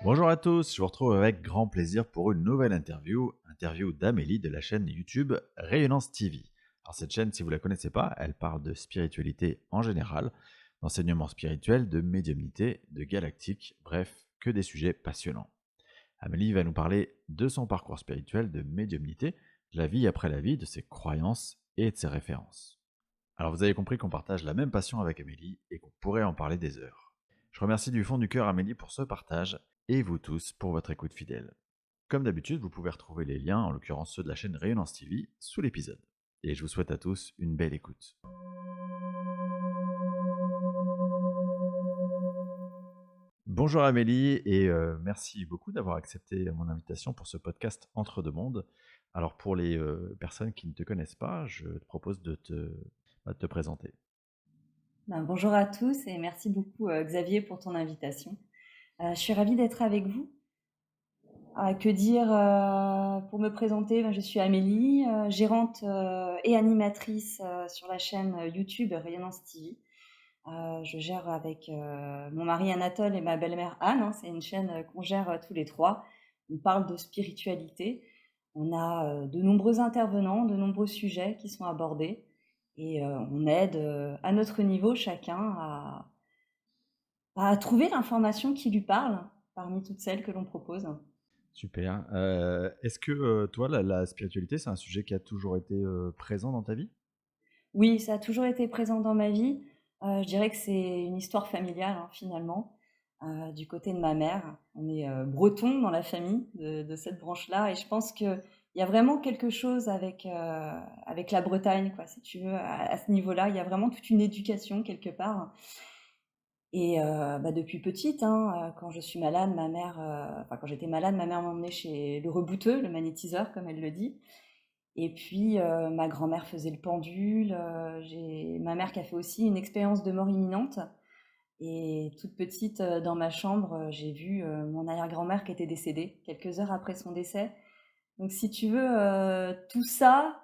Bonjour à tous, je vous retrouve avec grand plaisir pour une nouvelle interview d'Amélie de la chaîne YouTube Rayonnance TV. Alors cette chaîne, si vous ne la connaissez pas, elle parle de spiritualité en général, d'enseignement spirituel, de médiumnité, de galactique, bref, que des sujets passionnants. Amélie va nous parler de son parcours spirituel, de médiumnité, de la vie après la vie, de ses croyances et de ses références. Alors vous avez compris qu'on partage la même passion avec Amélie et qu'on pourrait en parler des heures. Je remercie du fond du cœur Amélie pour ce partage et vous tous pour votre écoute fidèle. Comme d'habitude, vous pouvez retrouver les liens, en l'occurrence ceux de la chaîne Rayonnance TV, sous l'épisode. Et je vous souhaite à tous une belle écoute. Bonjour Amélie et merci beaucoup d'avoir accepté mon invitation pour ce podcast Entre deux mondes. Alors pour les personnes qui ne te connaissent pas, je te propose de te présenter. Bonjour à tous et merci beaucoup Xavier pour ton invitation. Je suis ravie d'être avec vous. Que dire pour me présenter? Je suis Amélie, gérante et animatrice sur la chaîne YouTube Rayonnance TV. Je gère avec mon mari Anatole et ma belle-mère Anne, hein. C'est une chaîne qu'on gère tous les trois. On parle de spiritualité. On a de nombreux intervenants, de nombreux sujets qui sont abordés et on aide à notre niveau chacun à trouver l'information qui lui parle parmi toutes celles que l'on propose. Super. Est-ce que toi, la spiritualité, c'est un sujet qui a toujours été présent dans ta vie? Oui, ça a toujours été présent dans ma vie. Je dirais que c'est une histoire familiale, hein, finalement, du côté de ma mère. On est bretons dans la famille de cette branche-là et je pense qu'il y a vraiment quelque chose avec la Bretagne, quoi, si tu veux, à ce niveau-là. Il y a vraiment toute une éducation quelque part. Et depuis petite, hein, quand je suis malade, quand j'étais malade, ma mère m'emmenait chez le rebouteux, le magnétiseur, comme elle le dit. Et puis, ma grand-mère faisait le pendule. J'ai ma mère qui a fait aussi une expérience de mort imminente. Et toute petite, dans ma chambre, j'ai vu mon arrière-grand-mère qui était décédée quelques heures après son décès. Donc, si tu veux, tout ça,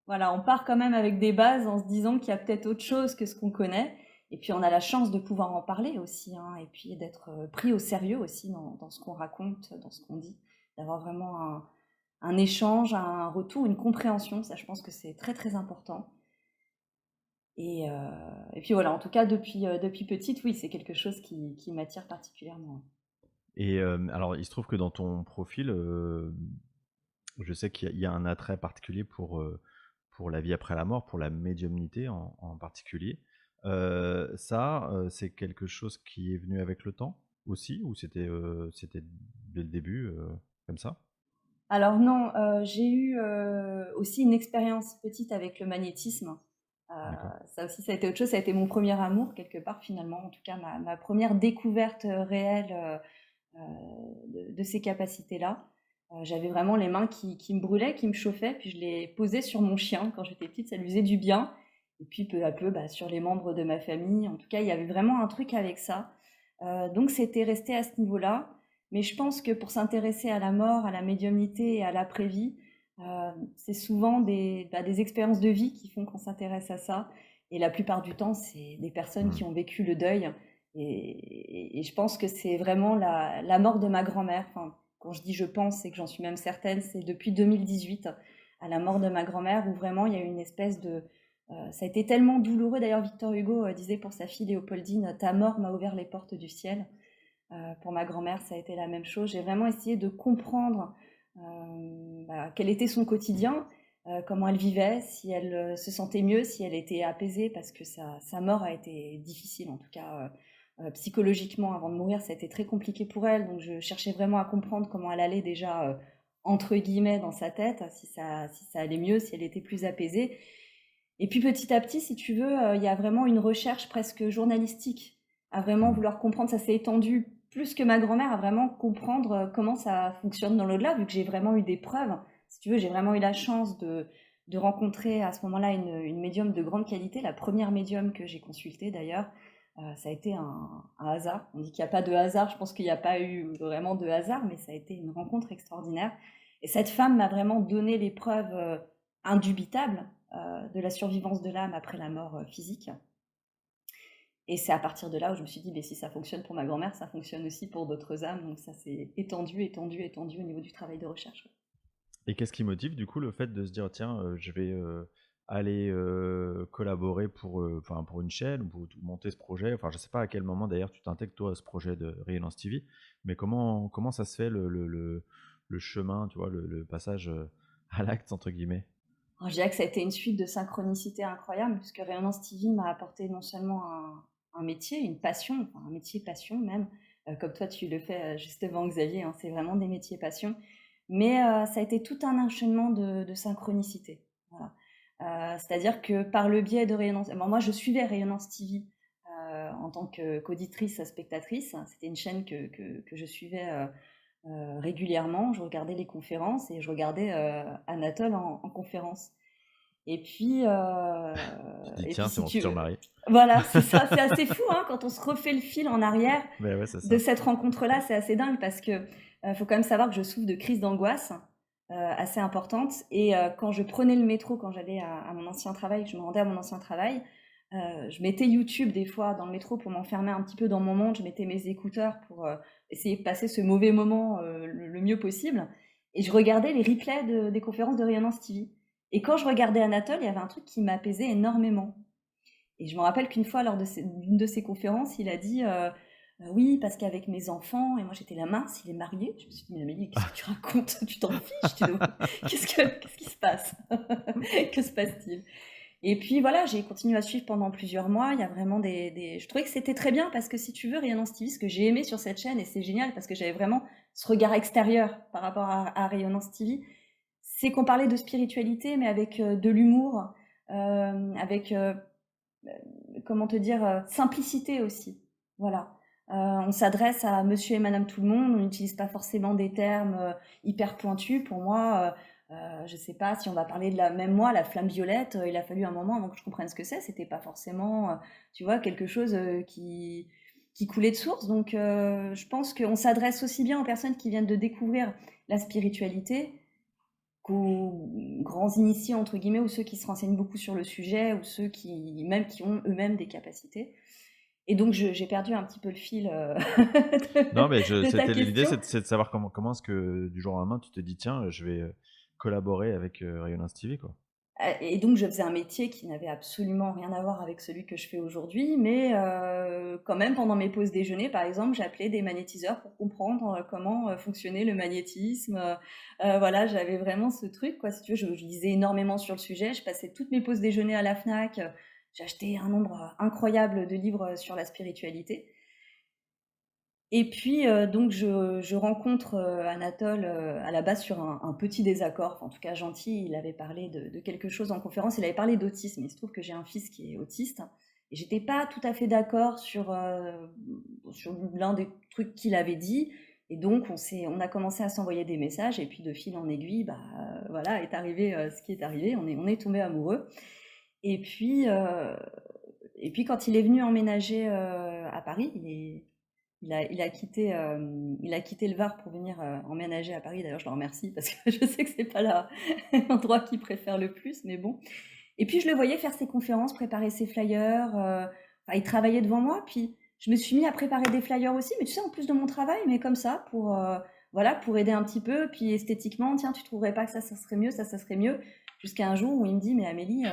voilà, on part quand même avec des bases en se disant qu'il y a peut-être autre chose que ce qu'on connaît. Et puis, on a la chance de pouvoir en parler aussi, hein, et puis d'être pris au sérieux aussi dans ce qu'on raconte, dans ce qu'on dit, d'avoir vraiment un échange, un retour, une compréhension. Ça, je pense que c'est très, très important. Et puis voilà, en tout cas, depuis petite, oui, c'est quelque chose qui m'attire particulièrement. Et alors, il se trouve que dans ton profil, je sais qu'il y a un attrait particulier pour la vie après la mort, pour la médiumnité en particulier. Ça, c'est quelque chose qui est venu avec le temps aussi, ou c'était dès le début comme ça? Alors non, j'ai eu aussi une expérience petite avec le magnétisme. Euh, D'accord. Ça aussi, ça a été autre chose. Ça a été mon premier amour, quelque part, finalement. En tout cas, ma première découverte réelle de ces capacités-là. J'avais vraiment les mains qui me brûlaient, qui me chauffaient, puis je les posais sur mon chien quand j'étais petite, ça lui faisait du bien. Et puis peu à peu, sur les membres de ma famille. En tout cas, il y avait vraiment un truc avec ça. Donc c'était resté à ce niveau-là. Mais je pense que pour s'intéresser à la mort, à la médiumnité et à l'après-vie, c'est souvent des expériences de vie qui font qu'on s'intéresse à ça. Et la plupart du temps, c'est des personnes Hmm. qui ont vécu le deuil. Et je pense que c'est vraiment la mort de ma grand-mère. Enfin, quand je dis je pense, c'est que j'en suis même certaine, c'est depuis 2018, à la mort de ma grand-mère, où vraiment il y a eu une espèce de... ça a été tellement douloureux. D'ailleurs, Victor Hugo disait pour sa fille Léopoldine, ta mort m'a ouvert les portes du ciel. Pour ma grand-mère, ça a été la même chose. J'ai vraiment essayé de comprendre quel était son quotidien, comment elle vivait, si elle se sentait mieux, si elle était apaisée, parce que sa mort a été difficile, en tout cas psychologiquement, avant de mourir, ça a été très compliqué pour elle. Donc je cherchais vraiment à comprendre comment elle allait déjà, entre guillemets, dans sa tête, si ça allait mieux, si elle était plus apaisée. Et puis petit à petit, si tu veux, il y a vraiment une recherche presque journalistique à vraiment Hmm. vouloir comprendre. Ça s'est étendu plus que ma grand-mère à vraiment comprendre comment ça fonctionne dans l'au-delà, vu que j'ai vraiment eu des preuves. Si tu veux, j'ai vraiment eu la chance de rencontrer à ce moment-là une médium de grande qualité, la première médium que j'ai consultée d'ailleurs. Ça a été un hasard. On dit qu'il n'y a pas de hasard, je pense qu'il n'y a pas eu vraiment de hasard, mais ça a été une rencontre extraordinaire. Et cette femme m'a vraiment donné les preuves indubitables de la survivance de l'âme après la mort physique. Et c'est à partir de là où je me suis dit, si ça fonctionne pour ma grand-mère, ça fonctionne aussi pour d'autres âmes. Donc ça s'est étendu, étendu, étendu au niveau du travail de recherche. Et qu'est-ce qui motive du coup le fait de se dire: «Tiens, je vais, aller, collaborer pour une chaîne ou pour monter ce projet?» Enfin, je sais pas à quel moment d'ailleurs tu t'intègres toi à ce projet de Rayonnance TV, mais comment ça se fait le chemin, tu vois, le passage, «à l'acte» entre guillemets? Alors, je dirais que ça a été une suite de synchronicité incroyable, puisque Rayonnance TV m'a apporté non seulement un métier, une passion, enfin un métier passion même, comme toi tu le fais justement Xavier, hein, c'est vraiment des métiers passion, mais ça a été tout un enchaînement de synchronicité. Voilà. C'est-à-dire que par le biais de Rayonnance, moi je suivais Rayonnance TV en tant qu'auditrice, spectatrice, c'était une chaîne que je suivais régulièrement, je regardais les conférences et je regardais Anatole en conférence. Et puis, Tu dis: «Tiens, c'est si mon tu futur veux, mari». voilà, c'est ça, c'est assez fou hein, quand on se refait le fil en arrière Mais ouais, c'est de ça. cette rencontre-là, c'est assez dingue parce que faut quand même savoir que je souffre de crises d'angoisse assez importantes. Et quand je prenais le métro, quand j'allais à mon ancien travail, je me rendais à mon ancien travail, je mettais YouTube des fois dans le métro pour m'enfermer un petit peu dans mon monde. Je mettais mes écouteurs pour essayer de passer ce mauvais moment le mieux possible. Et je regardais les replays des conférences de Rayonnance TV. Et quand je regardais Anatole, il y avait un truc qui m'apaisait énormément. Et je me rappelle qu'une fois, lors d'une de ses conférences, il a dit oui, parce qu'avec mes enfants, et moi j'étais là, mince, il est marié. Je me suis dit, mais Amélie, qu'est-ce que tu racontes? Tu t'en fiches? Qu'est-ce qui se passe? Que se passe-t-il? Et puis voilà, j'ai continué à suivre pendant plusieurs mois. Il y a vraiment Je trouvais que c'était très bien parce que si tu veux, Rayonnance TV, ce que j'ai aimé sur cette chaîne, et c'est génial parce que j'avais vraiment ce regard extérieur par rapport à Rayonnance TV, c'est qu'on parlait de spiritualité, mais avec de l'humour, avec, comment te dire, simplicité aussi. Voilà. On s'adresse à monsieur et madame tout le monde, on n'utilise pas forcément des termes hyper pointus. Pour moi, je sais pas si on va parler de même moi, la flamme violette, il a fallu un moment avant que je comprenne ce que c'est. C'était pas forcément, tu vois, quelque chose qui coulait de source. Donc, je pense qu'on s'adresse aussi bien aux personnes qui viennent de découvrir la spiritualité qu'aux grands initiés, entre guillemets, ou ceux qui se renseignent beaucoup sur le sujet, ou ceux qui ont eux-mêmes des capacités. Et donc, j'ai perdu un petit peu le fil Non, mais de ta c'était l'idée, question. c'est de savoir comment est-ce que du jour au lendemain, tu te dis: «Tiens, je vais, collaborer avec, Rayonnance TV», quoi. Et donc, je faisais un métier qui n'avait absolument rien à voir avec celui que je fais aujourd'hui, mais quand même, pendant mes pauses déjeuner, par exemple, j'appelais des magnétiseurs pour comprendre comment fonctionnait le magnétisme. Voilà, j'avais vraiment ce truc, quoi. Si tu veux, je lisais énormément sur le sujet. Je passais toutes mes pauses déjeuner à la Fnac. J'ai acheté un nombre incroyable de livres sur la spiritualité. Et puis, donc je rencontre Anatole à la base sur un petit désaccord, enfin, en tout cas gentil. Il avait parlé de quelque chose en conférence, il avait parlé d'autisme. Il se trouve que j'ai un fils qui est autiste et j'étais pas tout à fait d'accord sur l'un des trucs qu'il avait dit. Et donc on a commencé à s'envoyer des messages et puis de fil en aiguille, voilà, est arrivé ce qui est arrivé. On est tombés amoureux. Et puis, quand il est venu emménager à Paris, il a quitté le Var pour venir emménager à Paris. D'ailleurs, je le remercie parce que je sais que c'est pas l'endroit qu'il préfère le plus, mais bon. Et puis, je le voyais faire ses conférences, préparer ses flyers. Enfin, il travaillait devant moi. Puis, je me suis mis à préparer des flyers aussi, mais tu sais, en plus de mon travail, mais comme ça, voilà, pour aider un petit peu. Puis, esthétiquement, tiens, tu trouverais pas que ça serait mieux, ça serait mieux. Jusqu'à un jour où il me dit, mais Amélie,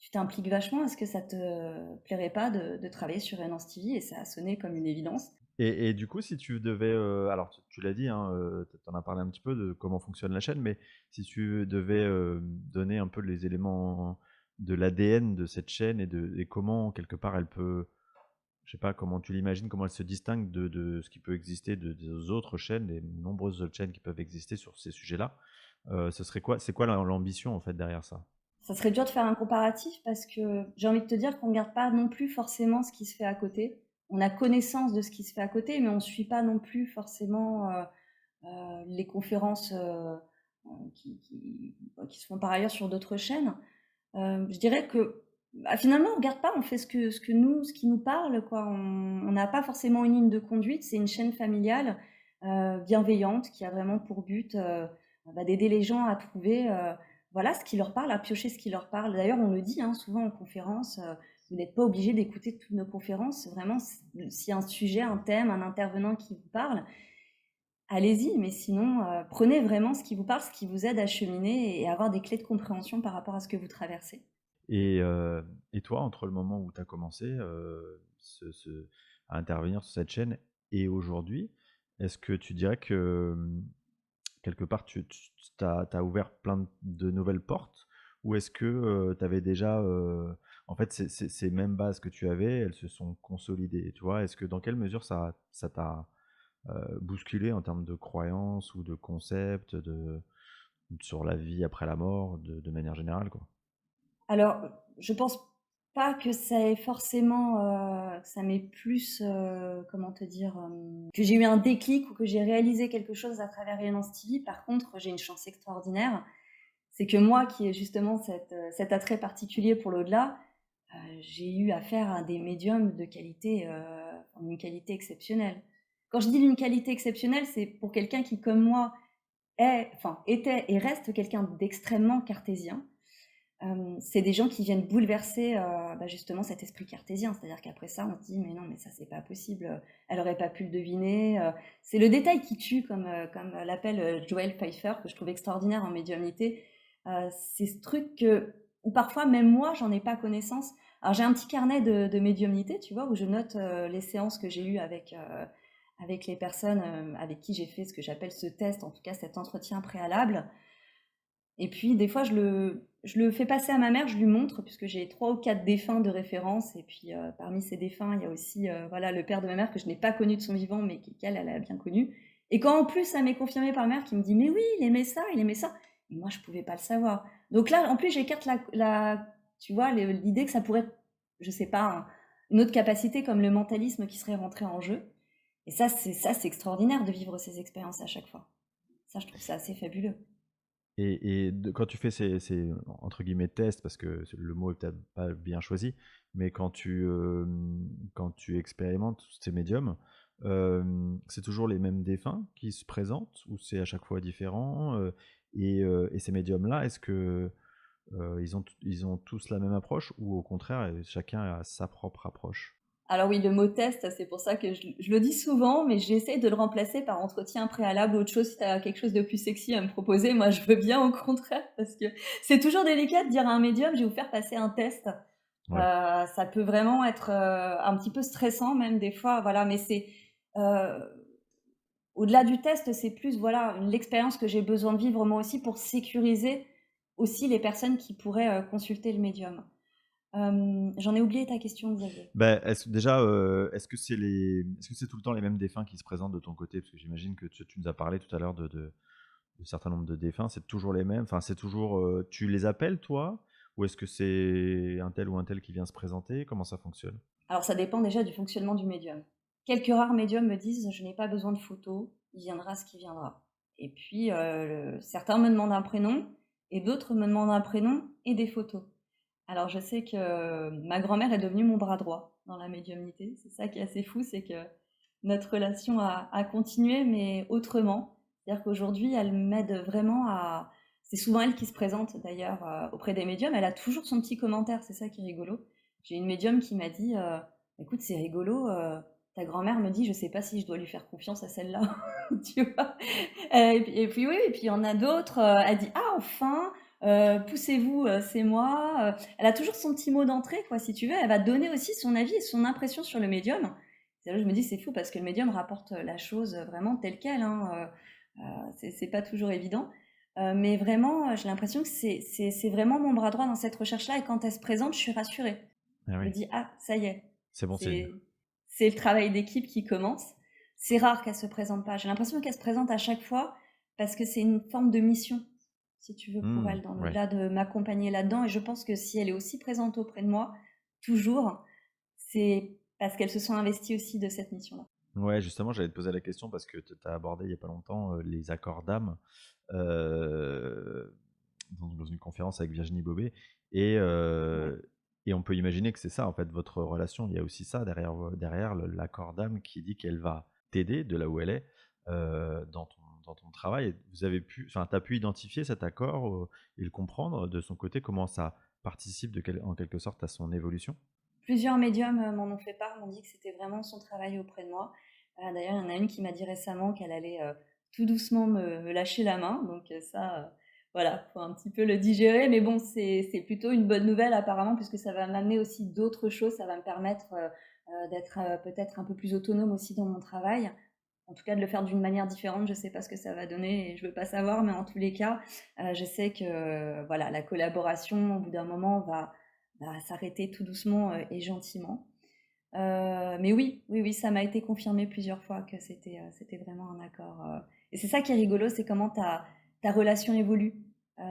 tu t'impliques vachement, est-ce que ça te plairait pas de travailler sur Rayonnance TV? Et ça a sonné comme une évidence. Et du coup, si tu devais, alors tu l'as dit, hein, tu en as parlé un petit peu de comment fonctionne la chaîne, mais si tu devais, donner un peu les éléments de l'ADN de cette chaîne et comment quelque part elle peut, je sais pas, comment tu l'imagines, comment elle se distingue de ce qui peut exister des autres chaînes, des nombreuses autres chaînes qui peuvent exister sur ces sujets-là, ce serait quoi? C'est quoi l'ambition en fait derrière ça? Ça serait dur de faire un comparatif parce que j'ai envie de te dire qu'on ne regarde pas non plus forcément ce qui se fait à côté. On a connaissance de ce qui se fait à côté, mais on ne suit pas non plus forcément les conférences qui se font par ailleurs sur d'autres chaînes. Je dirais que finalement, on ne regarde pas, on fait ce qui nous parle, quoi. On n'a pas forcément une ligne de conduite, c'est une chaîne familiale bienveillante qui a vraiment pour but d'aider les gens à trouver voilà, ce qui leur parle, à piocher ce qui leur parle. D'ailleurs, on le dit hein, souvent en conférence, Vous n'êtes pas obligé d'écouter toutes nos conférences. Vraiment, s'il y a un sujet, un thème, un intervenant qui vous parle, allez-y, mais sinon, prenez vraiment ce qui vous parle, ce qui vous aide à cheminer et avoir des clés de compréhension par rapport à ce que vous traversez. Et, euh, et toi, entre le moment où tu as commencé à intervenir sur cette chaîne et aujourd'hui, est-ce que tu dirais que quelque part tu as ouvert plein de nouvelles portes ou est-ce que tu avais déjà, en fait, ces mêmes bases que tu avais, elles se sont consolidées, tu vois? Est-ce que dans quelle mesure ça t'a bousculé en termes de croyances ou de concepts sur la vie après la mort, de manière générale, quoi? Alors, je pense pas que ça ait forcément, que ça m'ait plus, comment te dire? Que j'ai eu un déclic ou que j'ai réalisé quelque chose à travers Rayonnance TV. Par contre, j'ai une chance extraordinaire, c'est que moi qui ai justement cet attrait particulier pour l'au-delà, j'ai eu affaire à des médiums de qualité, d'une qualité exceptionnelle. Quand je dis d'une qualité exceptionnelle, c'est pour quelqu'un qui, comme moi, était et reste quelqu'un d'extrêmement cartésien. C'est des gens qui viennent bouleverser justement cet esprit cartésien. C'est-à-dire qu'après ça, on se dit mais non, mais ça c'est pas possible. Elle aurait pas pu le deviner. C'est le détail qui tue, comme l'appelle Joel Pfeiffer, que je trouve extraordinaire en médiumnité. C'est ce truc où parfois même moi j'en ai pas connaissance. Alors j'ai un petit carnet de médiumnité, tu vois, où je note les séances que j'ai eues avec les personnes avec qui j'ai fait ce que j'appelle ce test, en tout cas cet entretien préalable. Et puis, des fois, je le fais passer à ma mère, je lui montre, puisque j'ai 3 ou 4 défunts de référence. Et puis, parmi ces défunts, il y a aussi voilà, le père de ma mère que je n'ai pas connu de son vivant, mais qu'elle, elle a bien connu. Et quand en plus, ça m'est confirmé par ma mère qui me dit, mais oui, il aimait ça, il aimait ça. Et moi, je ne pouvais pas le savoir. Donc là, en plus, j'écarte tu vois, l'idée que ça pourrait être, je ne sais pas, une autre capacité comme le mentalisme qui serait rentré en jeu. Et ça, c'est extraordinaire de vivre ces expériences à chaque fois. Ça, je trouve ça assez fabuleux. Quand tu fais ces, entre guillemets, tests, parce que le mot est peut-être pas bien choisi, mais quand tu expérimentes ces médiums, c'est toujours les mêmes défunts qui se présentent ou c'est à chaque fois différent et ces médiums-là, est-ce que ils ont tous la même approche ou au contraire, chacun a sa propre approche? Alors oui, le mot test, c'est pour ça que je le dis souvent, mais j'essaie de le remplacer par entretien préalable ou autre chose. Si tu as quelque chose de plus sexy à me proposer, moi je veux bien au contraire, parce que c'est toujours délicat de dire à un médium, je vais vous faire passer un test. Ouais. Ça peut vraiment être un petit peu stressant même des fois, voilà, mais c'est euh, au-delà du test, c'est plus voilà l'expérience que j'ai besoin de vivre moi aussi pour sécuriser aussi les personnes qui pourraient consulter le médium. J'en ai oublié ta question, Xavier. Ben, déjà, est-ce que c'est tout le temps les mêmes défunts qui se présentent de ton côté? Parce que j'imagine que tu nous as parlé tout à l'heure de certain nombre de défunts, c'est toujours les mêmes? Enfin, c'est toujours, tu les appelles toi? Ou est-ce que c'est un tel ou un tel qui vient se présenter? Comment ça fonctionne? Alors ça dépend déjà du fonctionnement du médium. Quelques rares médiums me disent: «Je n'ai pas besoin de photos, il viendra ce qui viendra». Et puis, certains me demandent un prénom et d'autres me demandent un prénom et des photos. Alors je sais que ma grand-mère est devenue mon bras droit dans la médiumnité. C'est ça qui est assez fou, c'est que notre relation a continué, mais autrement. C'est-à-dire qu'aujourd'hui, elle m'aide vraiment à c'est souvent elle qui se présente d'ailleurs, auprès des médiums. Elle a toujours son petit commentaire, c'est ça qui est rigolo. J'ai une médium qui m'a dit, «Écoute, c'est rigolo, ta grand-mère me dit: "Je sais pas si je dois lui faire confiance à celle-là"». Tu vois? Et puis oui, et puis il y en a d'autres, elle dit: «Ah enfin, poussez-vous, c'est moi», elle a toujours son petit mot d'entrée quoi, si tu veux. Elle va donner aussi son avis et son impression sur le médium. C'est là où je me dis: «C'est fou» parce que le médium rapporte la chose, vraiment telle quelle, hein, c'est pas toujours évident. Mais vraiment, j'ai l'impression que c'est vraiment mon bras droit dans cette recherche-là et quand elle se présente, je suis rassurée. Ah Je me oui, dis: «Ah, ça y est, c'est bon signe. c'est c'est le travail d'équipe qui commence». C'est rare qu'elle se présente pas. J'ai l'impression qu'elle se présente à chaque fois parce que c'est une forme de mission, si tu veux, pour Mmh, elle, dans ouais. au-delà de m'accompagner là-dedans. Et je pense que si elle est aussi présente auprès de moi, toujours, c'est parce qu'elle se sent investie aussi de cette mission-là. Ouais, justement, j'allais te poser la question parce que tu as abordé il y a pas longtemps, les accords d'âme, heu, dans une conférence avec Virginie Bobet et Ouais. on peut imaginer que c'est ça, en fait, votre relation. Il y a aussi ça derrière l'accord d'âme qui dit qu'elle va t'aider de là où elle est, dans ton travail. Vous avez pu enfin, tu as pu identifier cet accord, et le comprendre de son côté, comment ça participe en quelque sorte à son évolution? Plusieurs médiums, m'en ont fait part, m'ont dit que c'était vraiment son travail auprès de moi. D'ailleurs, il y en a une qui m'a dit récemment qu'elle allait, tout doucement me lâcher la main, donc ça, voilà, faut un petit peu le digérer, mais bon, c'est plutôt une bonne nouvelle apparemment puisque ça va m'amener aussi d'autres choses. Ça va me permettre, d'être, peut-être un peu plus autonome aussi dans mon travail. En tout cas, de le faire d'une manière différente. Je sais pas ce que ça va donner et je veux pas savoir, mais en tous les cas, je sais que, voilà, la collaboration, au bout d'un moment, va s'arrêter tout doucement, et gentiment. Mais oui, oui, oui, ça m'a été confirmé plusieurs fois que c'était vraiment un accord. Et c'est ça qui est rigolo, c'est comment ta relation évolue.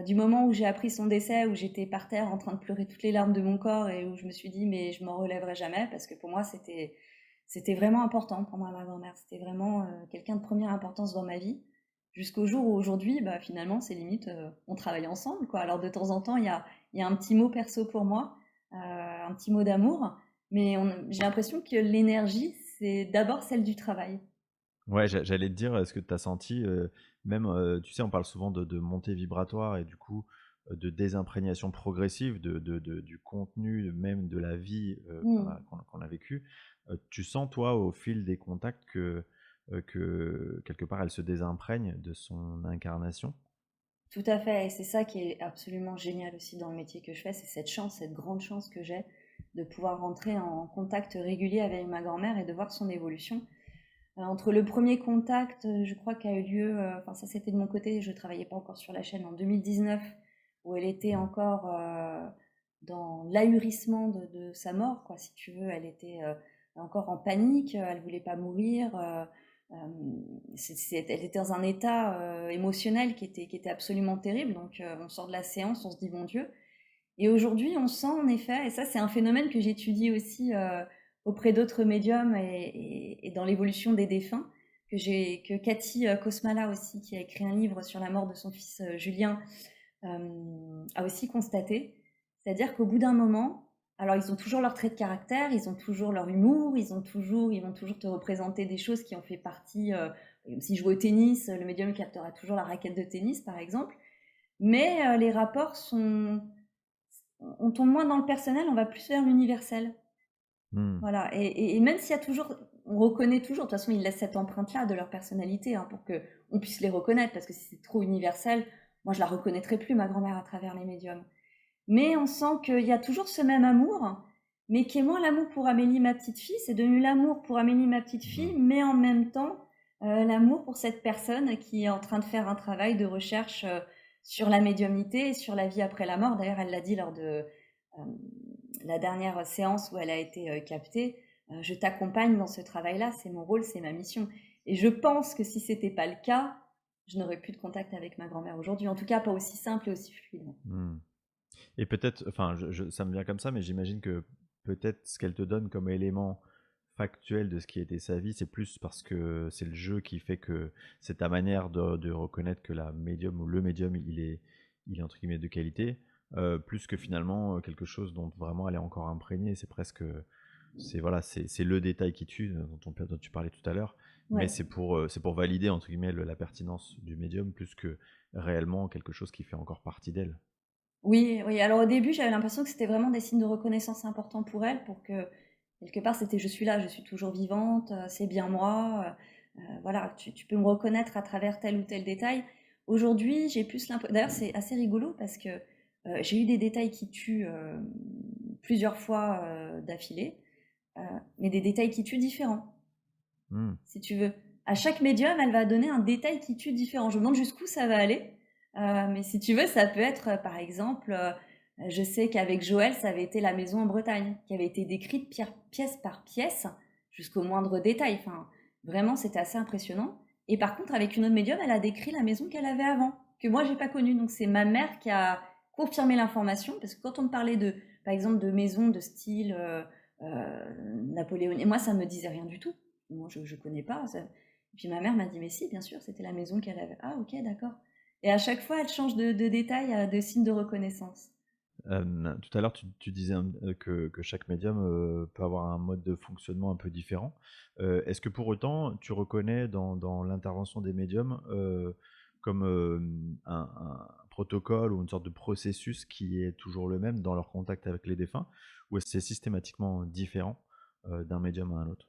Du moment où j'ai appris son décès, où j'étais par terre en train de pleurer toutes les larmes de mon corps et où je me suis dit mais je m'en relèverai jamais parce que pour moi c'était vraiment important pour moi ma grand-mère. C'était vraiment quelqu'un de première importance dans ma vie. Jusqu'au jour où aujourd'hui, bah, finalement, c'est limite, on travaille ensemble, quoi. Alors de temps en temps, il y a un petit mot perso pour moi, un petit mot d'amour. Mais j'ai l'impression que l'énergie, c'est d'abord celle du travail. Ouais, j'allais te dire, est-ce que tu as senti, même, tu sais, on parle souvent de montée vibratoire et du coup, de dés'imprégnation progressive du contenu, même de la vie, Mmh. qu'on a vécue. Tu sens, toi, au fil des contacts que quelque part, elle se désimprègne de son incarnation? Tout à fait, et c'est ça qui est absolument génial aussi dans le métier que je fais, c'est cette chance, cette grande chance que j'ai de pouvoir rentrer en contact régulier avec ma grand-mère et de voir son évolution. Entre le premier contact, je crois qu'a eu lieu, enfin ça c'était de mon côté, je travaillais pas encore sur la chaîne en 2019, où elle était encore dans l'ahurissement de sa mort, quoi, si tu veux. Elle était encore en panique, elle voulait pas mourir. Elle était dans un état émotionnel qui était absolument terrible. Donc on sort de la séance, on se dit bon Dieu. Et aujourd'hui, on sent en effet, et ça c'est un phénomène que j'étudie aussi auprès d'autres médiums et dans l'évolution des défunts, que Cathy Kosmala aussi, qui a écrit un livre sur la mort de son fils Julien, a aussi constaté. C'est-à-dire qu'au bout d'un moment, alors ils ont toujours leur trait de caractère, ils ont toujours leur humour, ils vont toujours te représenter des choses qui ont fait partie. Si je joue au tennis, le médium captera toujours la raquette de tennis, par exemple. Mais les rapports on tombe moins dans le personnel, on va plus vers l'universel. Mmh. Voilà. Et même s'il y a toujours, on reconnaît toujours. De toute façon, ils laissent cette empreinte-là de leur personnalité, hein, pour que on puisse les reconnaître. Parce que si c'est trop universel, moi je la reconnaîtrais plus ma grand-mère à travers les médiums. Mais on sent qu'il y a toujours ce même amour, mais qui est moins l'amour pour Amélie, ma petite fille. C'est devenu l'amour pour Amélie, ma petite Mmh. fille, mais en même temps, l'amour pour cette personne qui est en train de faire un travail de recherche sur la médiumnité et sur la vie après la mort. D'ailleurs, elle l'a dit lors de la dernière séance où elle a été captée. Je t'accompagne dans ce travail-là, c'est mon rôle, c'est ma mission. Et je pense que si c'était pas le cas, je n'aurais plus de contact avec ma grand-mère aujourd'hui. En tout cas, pas aussi simple et aussi fluide. Mmh. Et peut-être, enfin, ça me vient comme ça, mais j'imagine que peut-être ce qu'elle te donne comme élément factuel de ce qui était sa vie, c'est plus parce que c'est le jeu qui fait que c'est ta manière de reconnaître que la médium ou le médium, il est entre guillemets de qualité, plus que finalement quelque chose dont vraiment elle est encore imprégnée. C'est presque, c'est voilà, c'est le détail qui tue dont tu parlais tout à l'heure, mais Ouais. c'est pour valider entre guillemets la pertinence du médium plus que réellement quelque chose qui fait encore partie d'elle. Oui, oui. Alors au début, j'avais l'impression que c'était vraiment des signes de reconnaissance importants pour elle, pour que quelque part c'était je suis là, je suis toujours vivante, c'est bien moi. Voilà, tu peux me reconnaître à travers tel ou tel détail. Aujourd'hui, j'ai plus l'impression. D'ailleurs, c'est assez rigolo parce que j'ai eu des détails qui tuent plusieurs fois d'affilée, euh, mais des détails qui tuent différents, Hmm. si tu veux. À chaque médium, elle va donner un détail qui tue différent. Je me demande jusqu'où ça va aller. Mais si tu veux, ça peut être, par exemple, je sais qu'avec Joël, ça avait été la maison en Bretagne, qui avait été décrite pièce par pièce, jusqu'au moindre détail. Enfin, vraiment, c'était assez impressionnant. Et par contre, avec une autre médium, elle a décrit la maison qu'elle avait avant, que moi, j'ai pas connue. Donc, c'est ma mère qui a confirmé l'information, parce que quand on me parlait de, par exemple, de maisons de style napoléonien, moi, ça me disait rien du tout. Moi, je connais pas. Et puis ma mère m'a dit, mais si, bien sûr, c'était la maison qu'elle avait. Ah, ok, d'accord. Et à chaque fois, elle change de détails, de signes de reconnaissance. Tout à l'heure, tu disais que chaque médium peut avoir un mode de fonctionnement un peu différent. Est-ce que pour autant, tu reconnais dans l'intervention des médiums comme un protocole ou une sorte de processus qui est toujours le même dans leur contact avec les défunts? Ou est-ce que c'est systématiquement différent, d'un médium à un autre?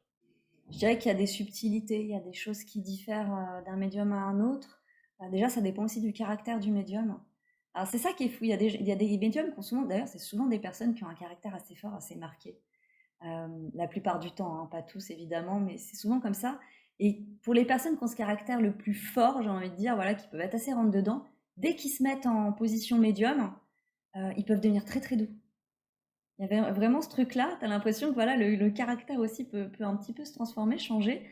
Je dirais qu'il y a des subtilités, il y a des choses qui diffèrent d'un médium à un autre. Déjà, ça dépend aussi du caractère du médium. Alors, c'est ça qui est fou. Il y a des médiums qui ont souvent, d'ailleurs, c'est souvent des personnes qui ont un caractère assez fort, assez marqué. La plupart du temps, hein, pas tous évidemment, mais c'est souvent comme ça. Et pour les personnes qui ont ce caractère le plus fort, j'ai envie de dire, voilà, qui peuvent être assez rentre dedans, dès qu'ils se mettent en position médium, ils peuvent devenir très très doux. Il y avait vraiment ce truc-là, tu as l'impression que voilà, le caractère aussi peut un petit peu se transformer, changer.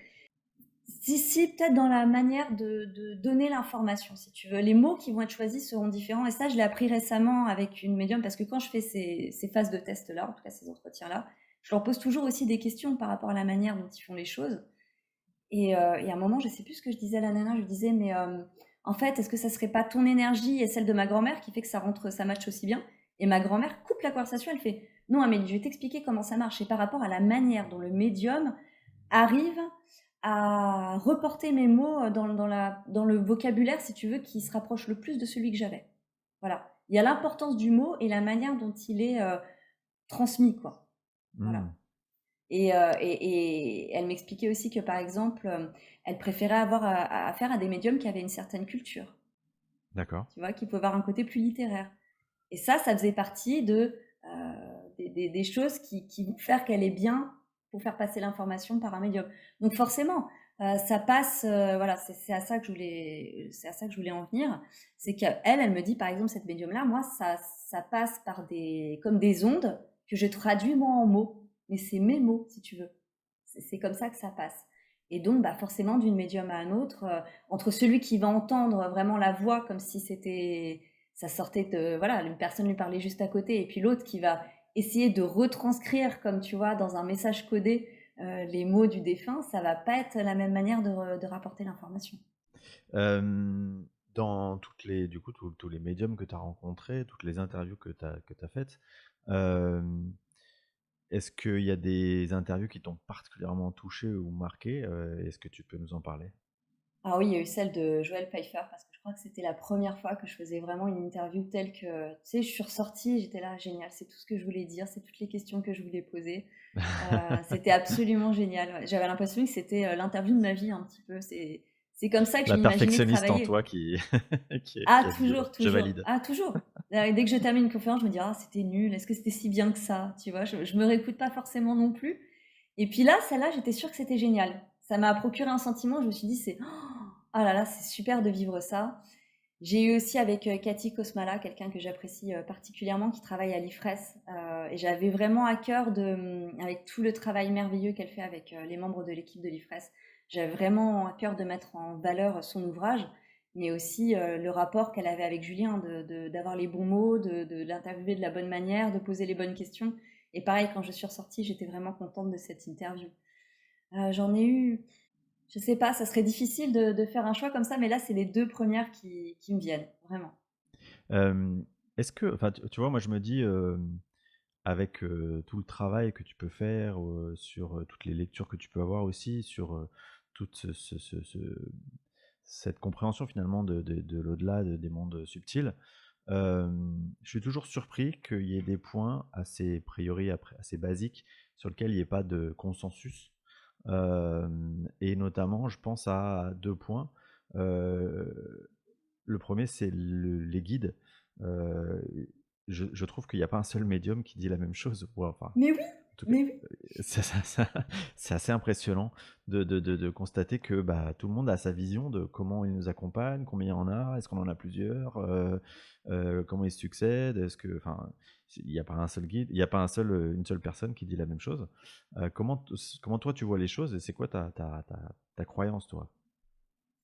Si, peut-être dans la manière de donner l'information, si tu veux. Les mots qui vont être choisis seront différents. Et ça, je l'ai appris récemment avec une médium, parce que quand je fais ces phases de test-là, en tout cas ces entretiens-là, je leur pose toujours aussi des questions par rapport à la manière dont ils font les choses. Et à un moment, je ne sais plus ce que je disais à la nana, je lui disais, mais en fait, est-ce que ça serait pas ton énergie et celle de ma grand-mère qui fait que ça matche aussi bien? Et ma grand-mère coupe la conversation, elle fait, non Amélie, je vais t'expliquer comment ça marche. Et par rapport à la manière dont le médium arrive à reporter mes mots dans le vocabulaire, si tu veux, qui se rapproche le plus de celui que j'avais. Voilà. Il y a l'importance du mot et la manière dont il est transmis, quoi. Voilà. Mmh. Et elle m'expliquait aussi que, par exemple, elle préférait avoir affaire à des médiums qui avaient une certaine culture, D'accord. tu vois, qui pouvaient avoir un côté plus littéraire. Et ça faisait partie des choses qui vont faire qu'elle est bien pour faire passer l'information par un médium. Donc forcément, ça passe, voilà, c'est à ça que je voulais en venir. C'est qu'elle, elle me dit, par exemple, cette médium-là, moi, ça passe par comme des ondes que je traduis moi en mots. Mais c'est mes mots, si tu veux. C'est comme ça que ça passe. Et donc, bah, forcément, d'une médium à un autre, entre celui qui va entendre vraiment la voix comme si ça sortait de, voilà, une personne lui parlait juste à côté, et puis l'autre qui va essayer de retranscrire, comme tu vois, dans un message codé, les mots du défunt, ça va pas être la même manière de rapporter l'information. Dans du coup, tous les médiums que tu as rencontrés, toutes les interviews que tu as faites, hem, est-ce qu'il y a des interviews qui t'ont particulièrement touché ou marqué? Est-ce que tu peux nous en parler? Ah oui, il y a eu celle de Joël Pfeiffer, parce que je crois que c'était la première fois que je faisais vraiment une interview telle que, tu sais, je suis ressortie, j'étais là, génial, c'est tout ce que je voulais dire, c'est toutes les questions que je voulais poser. C'était absolument génial. Ouais. J'avais l'impression que c'était l'interview de ma vie un petit peu. C'est comme ça que je La m'imaginais perfectionniste en travailler. toi qui qui Ah, a dit: toujours, «Je toujours. valide». Ah, toujours. Dès que je termine une conférence, je me dis, ah, c'était nul, est-ce que c'était si bien que ça? Tu vois, je me réécoute pas forcément non plus. Et puis là, celle-là, j'étais sûre que c'était génial. Ça m'a procuré un sentiment, je me suis dit, oh là là, c'est super de vivre ça. J'ai eu aussi avec Cathy Kosmala, quelqu'un que j'apprécie particulièrement, qui travaille à l'IFRES. Et j'avais vraiment à cœur avec tout le travail merveilleux qu'elle fait avec les membres de l'équipe de l'IFRES, j'avais vraiment à cœur de mettre en valeur son ouvrage, mais aussi le rapport qu'elle avait avec Julien, d'avoir les bons mots, de l'interviewer de la bonne manière, de poser les bonnes questions. Et pareil, quand je suis ressortie, j'étais vraiment contente de cette interview. J'en ai eu, je sais pas, ça serait difficile de faire un choix comme ça, mais là, c'est les deux premières qui me viennent, vraiment. Hem, Est-ce que enfin, tu vois, moi, je me dis, avec, tout le travail que tu peux faire, sur, toutes les lectures que tu peux avoir aussi, sur, toute cette compréhension finalement de l'au-delà, des mondes subtils, je suis toujours surpris qu'il y ait des points assez a priori après assez basiques sur lesquels il y ait pas de consensus. Et notamment, je pense à 2 points. Heu, le premier, c'est les guides. Heu, je trouve qu'il y a pas un seul médium qui dit la même chose. Ouais, enfin, Mais oui, en tout cas, mais oui. c'est assez impressionnant de constater que, bah, tout le monde a sa vision de comment il nous accompagne, combien il y en a, est-ce qu'on en a plusieurs, comment ils succèdent, est-ce que enfin, il n'y a pas un seul guide, il n'y a pas un seul, une seule personne qui dit la même chose. Comment toi tu vois les choses et c'est quoi ta croyance toi?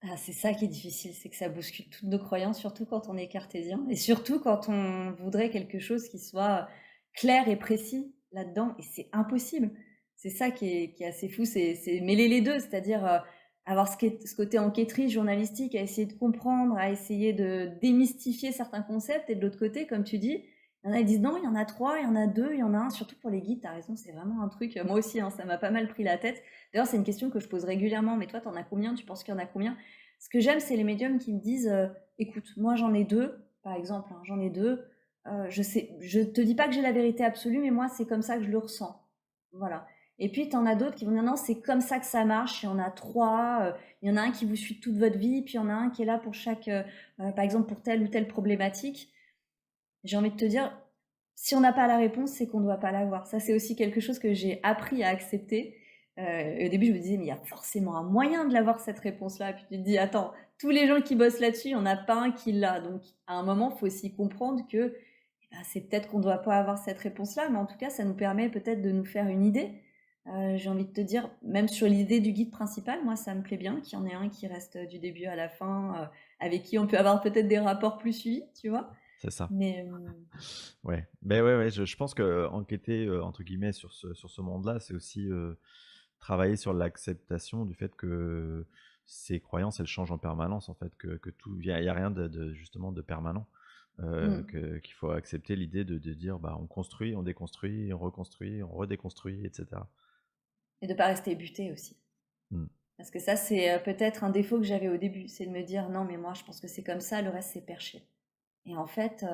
Ah, c'est ça qui est difficile, c'est que ça bouscule toutes nos croyances, surtout quand on est cartésien et surtout quand on voudrait quelque chose qui soit clair et précis là-dedans et c'est impossible. C'est ça qui est assez fou, c'est mêler les 2, c'est-à-dire, avoir ce côté enquêtrice journalistique, à essayer de comprendre, à essayer de démystifier certains concepts et de l'autre côté, comme tu dis, il y en a qui disent: «Non, il y en a 3, il y en a 2, il y en a un», surtout pour les guides, tu as raison, c'est vraiment un truc, moi aussi, hein, ça m'a pas mal pris la tête. D'ailleurs, c'est une question que je pose régulièrement: «Mais toi, tu en as combien? Tu penses qu'il y en a combien?» Ce que j'aime, c'est les médiums qui me disent écoute, moi j'en ai deux, par exemple, hein, j'en ai deux. Je te dis pas que j'ai la vérité absolue, mais moi, c'est comme ça que je le ressens. Voilà. Et puis, tu en as d'autres qui vont dire non, c'est comme ça que ça marche. Il y en a trois. Il y en a un qui vous suit toute votre vie, puis il y en a un qui est là pour chaque, par exemple, pour telle ou telle problématique. J'ai envie de te dire, si on n'a pas la réponse, c'est qu'on ne doit pas l'avoir. Ça, c'est aussi quelque chose que j'ai appris à accepter. Au début, je me disais, mais il y a forcément un moyen de l'avoir, cette réponse-là. Et puis tu te dis, attends, tous les gens qui bossent là-dessus, il n'y en a pas un qui l'a. Donc, à un moment, il faut aussi comprendre que c'est peut-être qu'on ne doit pas avoir cette réponse-là, mais en tout cas, ça nous permet peut-être de nous faire une idée. J'ai envie de te dire, même sur l'idée du guide principal, moi, ça me plaît bien qu'il y en ait un qui reste du début à la fin, avec qui on peut avoir peut-être des rapports plus suivis, tu vois. C'est ça. Mais Ouais. Ben ouais, je pense que enquêter entre guillemets sur ce monde-là, c'est aussi travailler sur l'acceptation du fait que ces croyances, elles changent en permanence, en fait, que tout, il y a rien justement de permanent, qu'il faut accepter l'idée de dire, bah, on construit, on déconstruit, on reconstruit, on redéconstruit, etc. et de ne pas rester buté aussi. Mm. Parce que ça, c'est peut-être un défaut que j'avais au début, c'est de me dire non, mais moi, je pense que c'est comme ça, le reste, c'est perché. Et en fait,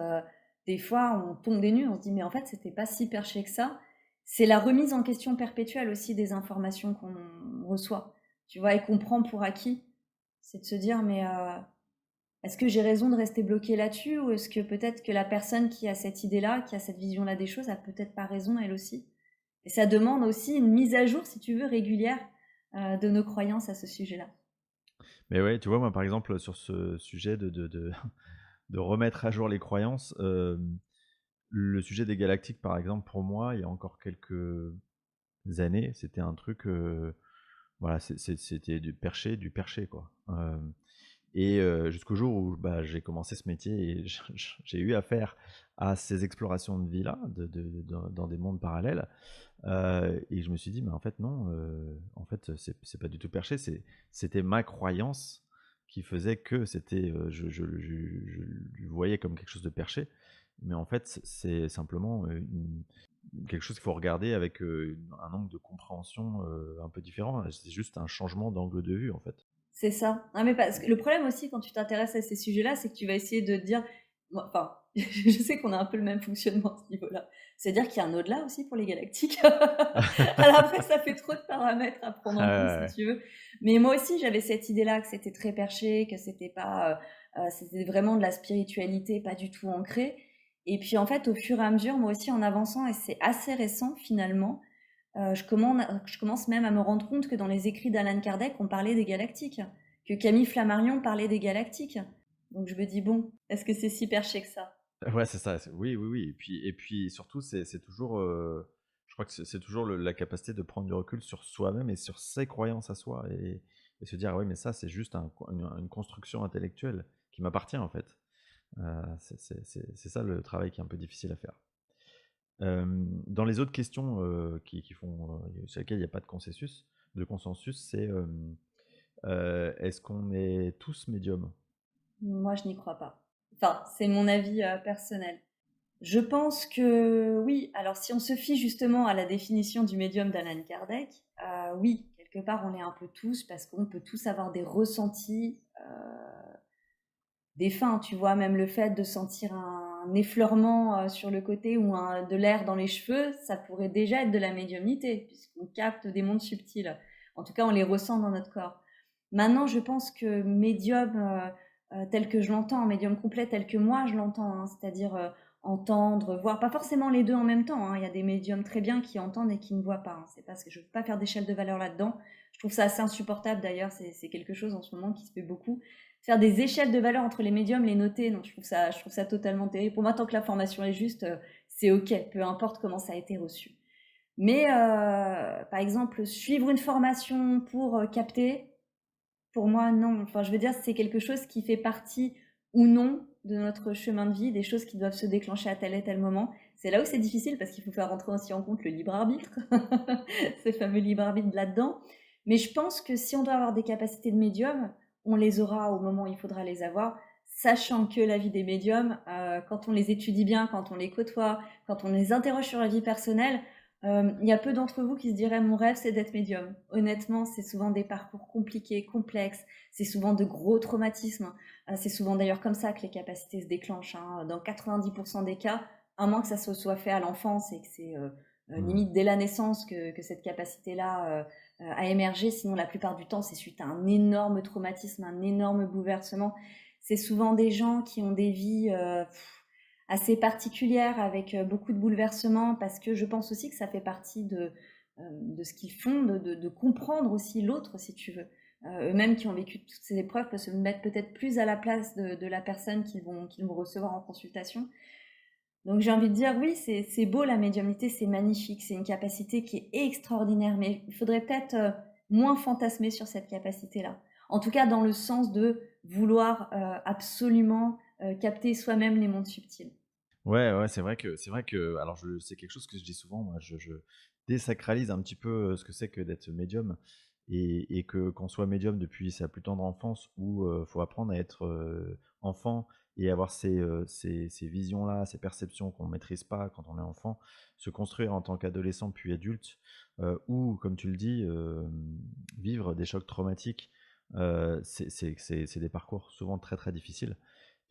des fois, on tombe des nues, on se dit mais en fait, c'était pas si perché que ça. C'est la remise en question perpétuelle aussi des informations qu'on reçoit, tu vois, et qu'on prend pour acquis. C'est de se dire mais est-ce que j'ai raison de rester bloqué là-dessus, ou est-ce que peut-être que la personne qui a cette idée-là, qui a cette vision-là des choses, a peut-être pas raison elle aussi. Et ça demande aussi une mise à jour, si tu veux, régulière de nos croyances à ce sujet-là. Mais ouais, tu vois, moi, par exemple, sur ce sujet de remettre à jour les croyances, le sujet des galactiques, par exemple, pour moi, il y a encore quelques années, c'était un truc, voilà, c'était du perché, quoi. Et jusqu'au jour où bah, j'ai commencé ce métier et j'ai eu affaire à ces explorations de vie-là, dans des mondes parallèles. Et je me suis dit, mais en fait, non, en fait, c'est pas du tout perché, c'était ma croyance qui faisait que c'était, je le voyais comme quelque chose de perché. Mais en fait, c'est simplement quelque chose qu'il faut regarder avec un angle de compréhension un peu différent. C'est juste un changement d'angle de vue, en fait. C'est ça. Non, mais parce que le problème aussi, quand tu t'intéresses à ces sujets-là, c'est que tu vas essayer de te dire, enfin, je sais qu'on a un peu le même fonctionnement à ce niveau-là. C'est-à-dire qu'il y a un au-delà aussi pour les galactiques. Alors après, ça fait trop de paramètres à prendre en compte, si Ouais. tu veux. Mais moi aussi, j'avais cette idée-là que c'était très perché, que c'était pas, c'était vraiment de la spiritualité, pas du tout ancrée. Et puis en fait, au fur et à mesure, moi aussi, en avançant, et c'est assez récent finalement, je commence même à me rendre compte que dans les écrits d'Alan Kardec, on parlait des galactiques, que Camille Flammarion parlait des galactiques. Donc je me dis, bon, est-ce que c'est si perché que ça? Ouais, c'est ça. Oui, oui, oui. Et puis surtout, c'est toujours, je crois que c'est toujours la capacité de prendre du recul sur soi-même et sur ses croyances à soi et se dire, ah oui, mais ça, c'est juste une construction intellectuelle qui m'appartient en fait. C'est ça le travail qui est un peu difficile à faire. Dans les autres questions qui font, sur lesquelles il n'y a pas de consensus, c'est est-ce qu'on est tous médiums? Moi, je n'y crois pas. Enfin, c'est mon avis personnel. Je pense que oui. Alors, si on se fie justement à la définition du médium d'Alan Kardec, oui, quelque part, on l'est un peu tous, parce qu'on peut tous avoir des ressentis défunt, tu vois, même le fait de sentir un effleurement sur le côté ou de l'air dans les cheveux, ça pourrait déjà être de la médiumnité, puisqu'on capte des mondes subtils. En tout cas, on les ressent dans notre corps. Maintenant, je pense que médium tel que je l'entends, médium complet tel que moi je l'entends, hein, c'est-à-dire entendre, voir, pas forcément les deux en même temps, hein. Il y a des médiums très bien qui entendent et qui ne voient pas, hein. C'est parce que je ne veux pas faire d'échelle de valeur là-dedans. Je trouve ça assez insupportable d'ailleurs, c'est quelque chose en ce moment qui se fait beaucoup. Faire des échelles de valeur entre les médiums, les noter, non, je trouve ça totalement terrible. Pour moi, tant que l'information est juste, c'est ok, peu importe comment ça a été reçu. Mais par exemple, suivre une formation pour capter, pour moi, non. Enfin, je veux dire, c'est quelque chose qui fait partie ou non de notre chemin de vie, des choses qui doivent se déclencher à tel et tel moment. C'est là où c'est difficile, parce qu'il faut faire rentrer aussi en compte le libre arbitre, ce fameux libre arbitre là-dedans. Mais je pense que si on doit avoir des capacités de médium, on les aura au moment où il faudra les avoir, sachant que la vie des médiums, quand on les étudie bien, quand on les côtoie, quand on les interroge sur la vie personnelle, Il y a peu d'entre vous qui se diraient: «Mon rêve, c'est d'être médium». Honnêtement, c'est souvent des parcours compliqués, complexes, c'est souvent de gros traumatismes. C'est souvent d'ailleurs comme ça que les capacités se déclenchent, hein. Dans 90 des cas, à moins que ça se soit fait à l'enfance et que c'est, Hmm. limite dès la naissance que cette capacité-là, a émergé. Sinon, la plupart du temps, c'est suite à un énorme traumatisme, un énorme bouleversement. C'est souvent des gens qui ont des vies, assez particulière avec beaucoup de bouleversements parce que je pense aussi que ça fait partie de ce qu'ils font, de comprendre aussi l'autre si tu veux. Eux-mêmes qui ont vécu toutes ces épreuves peuvent se mettre peut-être plus à la place de la personne qu'ils vont recevoir en consultation. Donc j'ai envie de dire oui, c'est beau la médiumnité, c'est magnifique, c'est une capacité qui est extraordinaire, mais il faudrait peut-être moins fantasmer sur cette capacité-là. En tout cas dans le sens de vouloir absolument capter soi-même les mondes subtils. Ouais, ouais, c'est vrai que alors c'est quelque chose que je dis souvent, moi, je désacralise un petit peu, ce que c'est que d'être médium et que qu'on soit médium depuis sa plus tendre enfance où, faut apprendre à être, enfant et avoir ces visions-là, ces perceptions qu'on maîtrise pas quand on est enfant, se construire en tant qu'adolescent puis adulte, ou comme tu le dis, vivre des chocs traumatiques, c'est des parcours souvent très, très difficiles.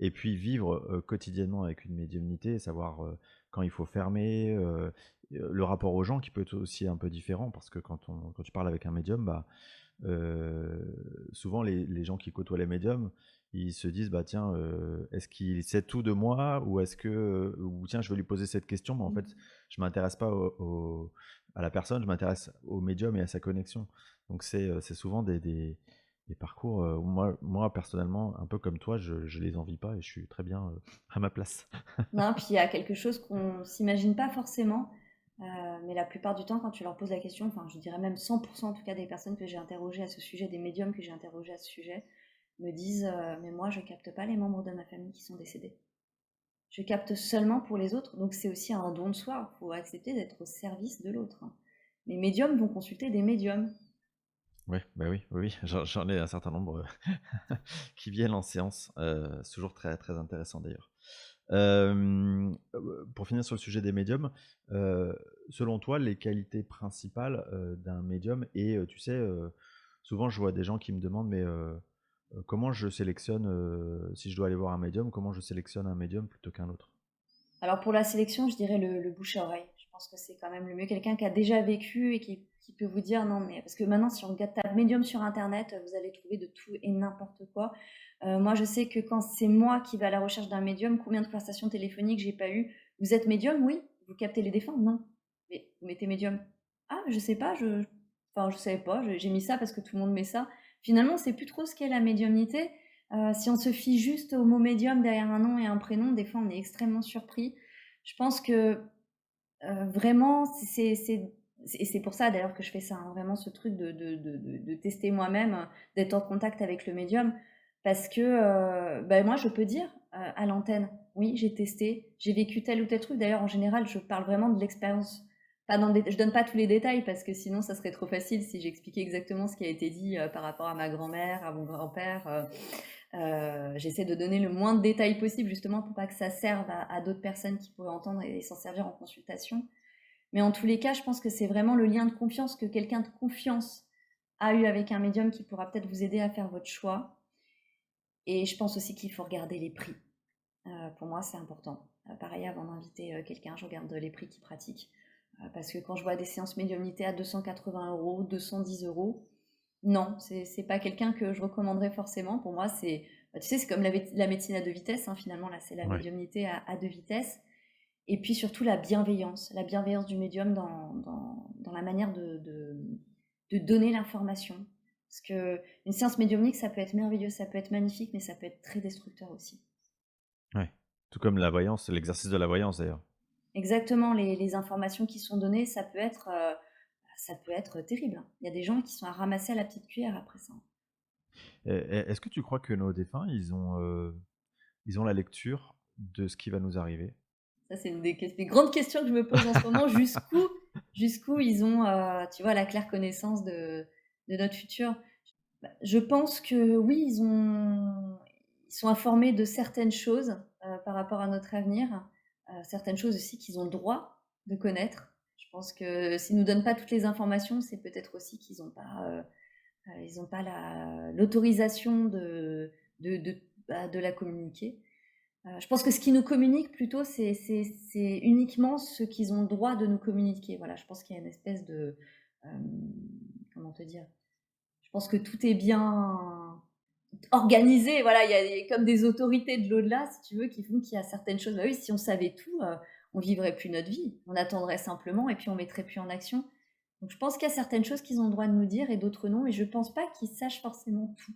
Et puis vivre, quotidiennement avec une médiumnité, savoir, quand il faut fermer, le rapport aux gens qui peut être aussi un peu différent parce que quand tu parles avec un médium, bah, souvent les gens qui côtoient les médiums, ils se disent: «Bah, tiens, est-ce qu'il sait tout de moi? Ou est-ce que, ou tiens, je vais lui poser cette question, mais en fait, je m'intéresse pas à la personne, je m'intéresse au médium et à sa connexion». Donc c'est souvent des parcours, où moi personnellement, un peu comme toi, je les envie pas et je suis très bien, à ma place. Non, puis il y a quelque chose qu'on s'imagine pas forcément, mais la plupart du temps, quand tu leur poses la question, enfin, je dirais même 100% en tout cas des personnes que j'ai interrogées à ce sujet, des médiums que j'ai interrogés à ce sujet, me disent mais moi, je capte pas les membres de ma famille qui sont décédés. Je capte seulement pour les autres, donc c'est aussi un don de soi. Il faut accepter d'être au service de l'autre. Les médiums vont consulter des médiums. Ouais, bah, oui, oui, oui, j'en ai un certain nombre, qui viennent en séance, c'est toujours très, très intéressant d'ailleurs. Pour finir sur le sujet des médiums, selon toi, les qualités principales, d'un médium et tu sais, souvent je vois des gens qui me demandent: «Mais, comment je sélectionne, si je dois aller voir un médium, comment je sélectionne un médium plutôt qu'un autre?» Alors pour la sélection, je dirais le bouche à oreille. Je pense que c'est quand même le mieux. Quelqu'un qui a déjà vécu et qui peut vous dire non, mais parce que maintenant, si on regarde ta médium sur Internet, vous allez trouver de tout et n'importe quoi. Moi, je sais que quand c'est moi qui vais à la recherche d'un médium, combien de conversations téléphoniques j'ai pas eues? Vous êtes médium? Oui. Vous captez les défunts? Non. Mais vous mettez médium? Ah, je sais pas. Enfin, je savais pas. J'ai mis ça parce que tout le monde met ça. Finalement, on sait plus trop ce qu'est la médiumnité. Si on se fie juste au mot médium derrière un nom et un prénom, des fois on est extrêmement surpris. Je pense que vraiment, et c'est pour ça d'ailleurs que je fais ça, hein, vraiment ce truc de tester moi-même, d'être en contact avec le médium, parce que ben, moi je peux dire à l'antenne, oui j'ai testé, j'ai vécu tel ou tel truc. D'ailleurs en général je parle vraiment de l'expérience. Pas dans je donne pas tous les détails parce que sinon ça serait trop facile si j'expliquais exactement ce qui a été dit par rapport à ma grand-mère, à mon grand-père. J'essaie de donner le moins de détails possible justement pour pas que ça serve à d'autres personnes qui pourraient entendre et s'en servir en consultation. Mais en tous les cas, je pense que c'est vraiment le lien de confiance que quelqu'un de confiance a eu avec un médium qui pourra peut-être vous aider à faire votre choix. Et je pense aussi qu'il faut regarder les prix. Pour moi, c'est important. Pareil, avant d'inviter quelqu'un, je regarde les prix qu'il pratique. Parce que quand je vois des séances médiumnité à 280 euros, 210 euros, non, c'est pas quelqu'un que je recommanderais forcément. Pour moi, c'est, bah, tu sais, c'est comme la médecine à deux vitesses, hein, finalement, là, c'est la Ouais. médiumnité à deux vitesses. Et puis surtout la bienveillance du médium dans la manière de donner l'information. Parce que une séance médiumnique, ça peut être merveilleux, ça peut être magnifique, mais ça peut être très destructeur aussi. Ouais. Tout comme la voyance, l'exercice de la voyance d'ailleurs. Exactement, les informations qui sont données, ça peut être terrible, hein. Il y a des gens qui sont à ramasser à la petite cuillère après ça. Est-ce que tu crois que nos défunts, ils ont la lecture de ce qui va nous arriver? Ça, c'est des grandes questions que je me pose en ce moment. Jusqu'où ils ont, tu vois, la claire connaissance de notre futur. Bah, je pense que oui, ils sont informés de certaines choses par rapport à notre avenir, certaines choses aussi qu'ils ont le droit de connaître. Je pense que s'ils nous donnent pas toutes les informations, c'est peut-être aussi qu'ils n'ont pas, ils ont pas l'autorisation de la communiquer. Je pense que ce qu'ils nous communiquent plutôt, c'est uniquement ce qu'ils ont le droit de nous communiquer. Voilà, je pense qu'il y a une espèce de, comment te dire? Je pense que tout est bien organisé. Voilà, il y a comme des autorités de l'au-delà, si tu veux, qui font qu'il y a certaines choses. Bah oui, si on savait tout, on vivrait plus notre vie. On attendrait simplement et puis on mettrait plus en action. Donc je pense qu'il y a certaines choses qu'ils ont le droit de nous dire et d'autres non. Et je pense pas qu'ils sachent forcément tout.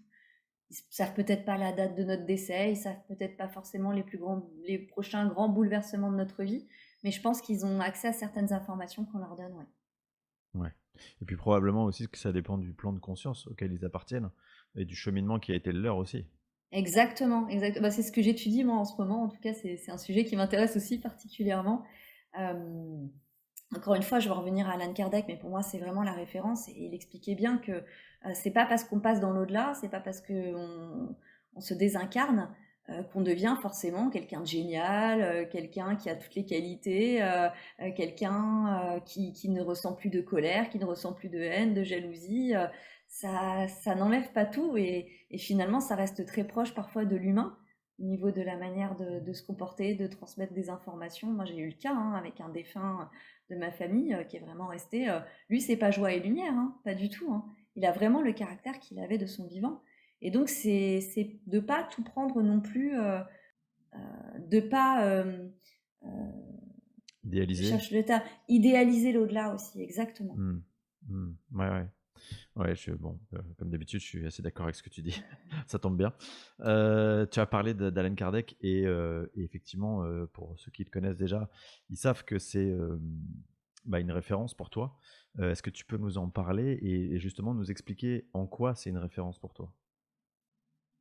Ils savent peut-être pas la date de notre décès, ils savent peut-être pas forcément les prochains grands bouleversements de notre vie, mais je pense qu'ils ont accès à certaines informations qu'on leur donne, ouais. Ouais. Et puis probablement aussi que ça dépend du plan de conscience auquel ils appartiennent et du cheminement qui a été le leur aussi. Exactement, bah, c'est ce que j'étudie moi en ce moment. En tout cas, c'est un sujet qui m'intéresse aussi particulièrement. Euh, Encore une fois, je vais revenir à Alan Kardec, mais pour moi, c'est vraiment la référence. Et il expliquait bien que c'est pas parce qu'on passe dans l'au-delà, c'est pas parce qu'on on se désincarne qu'on devient forcément quelqu'un de génial, quelqu'un qui a toutes les qualités, quelqu'un qui ne ressent plus de colère, qui ne ressent plus de haine, de jalousie. Ça n'enlève pas tout et finalement, ça reste très proche parfois de l'humain au niveau de la manière de se comporter, de transmettre des informations. Moi, j'ai eu le cas avec un défunt de ma famille qui est vraiment resté. Lui, c'est pas joie et lumière, hein, pas du tout. Hein. Il a vraiment le caractère qu'il avait de son vivant. Et donc, c'est de pas tout prendre non plus, de pas, euh, je Idéalisé. cherche le terme, idéaliser l'au-delà aussi, exactement. Hmm. Hmm. Ouais, ouais. Ouais, bon, comme d'habitude, je suis assez d'accord avec ce que tu dis. Ça tombe bien. Tu as parlé d'Alan Kardec et effectivement, pour ceux qui te connaissent déjà, ils savent que c'est bah, une référence pour toi. Est-ce que tu peux nous en parler et justement nous expliquer en quoi c'est une référence pour toi?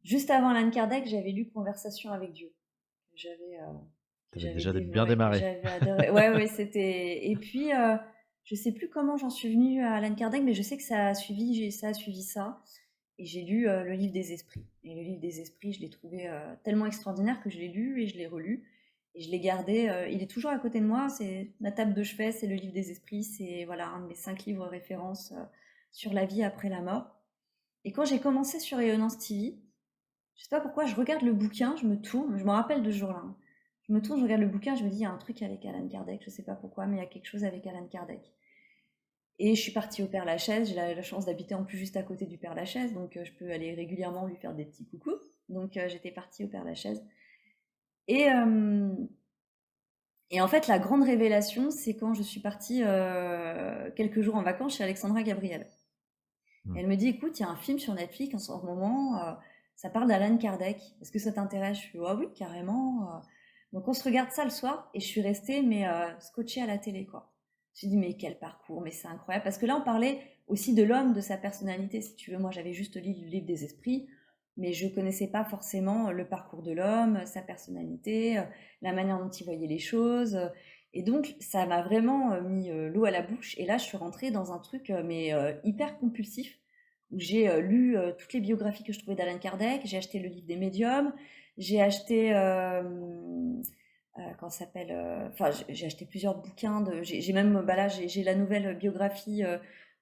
Juste avant Alan Kardec, j'avais lu Conversation avec Dieu. Que J'avais, euh, que Tu avais j'avais déjà bien dévoré, que démarré. j'avais adoré. Ouais, ouais, c'était. Et puis, je sais plus comment j'en suis venue à Alan Kardec, mais je sais que ça a suivi ça. Et j'ai lu le livre des esprits. Et le livre des esprits, je l'ai trouvé tellement extraordinaire que je l'ai lu et je l'ai relu. Et je l'ai gardé. Il est toujours à côté de moi. C'est ma table de chevet, c'est le livre des esprits. C'est voilà un de mes 5 livres références sur la vie après la mort. Et quand j'ai commencé sur Rayonnance TV, je sais pas pourquoi, je regarde le bouquin, je me tourne, je me rappelle de ce jour-là. Hein. Je me tourne, je regarde le bouquin, je me dis, il y a un truc avec Alan Kardec, je sais pas pourquoi, mais il y a quelque chose avec Alan Kardec. Et je suis partie au Père Lachaise, j'ai la chance d'habiter en plus juste à côté du Père Lachaise, donc je peux aller régulièrement lui faire des petits coucous. Donc j'étais partie au Père Lachaise. Et, euh, et en fait, la grande révélation, c'est quand je suis partie quelques jours en vacances chez Alexandra Gabriel. Hmm. Et elle me dit, écoute, il y a un film sur Netflix en ce moment, ça parle d'Alan Kardec. Est-ce que ça t'intéresse? Je suis, ah oui, carrément. Donc on se regarde ça le soir et je suis restée mais scotchée à la télé quoi. Je me suis dit mais quel parcours, mais c'est incroyable parce que là on parlait aussi de l'homme, de sa personnalité si tu veux. Moi j'avais juste lu le livre des esprits, mais je connaissais pas forcément le parcours de l'homme, sa personnalité, la manière dont il voyait les choses. Et donc ça m'a vraiment mis l'eau à la bouche. Et là je suis rentrée dans un truc mais hyper compulsif où j'ai lu toutes les biographies que je trouvais d'Alan Kardec, j'ai acheté le livre des médiums, j'ai acheté comment ça s'appelle enfin j'ai acheté plusieurs bouquins j'ai même bah là j'ai la nouvelle biographie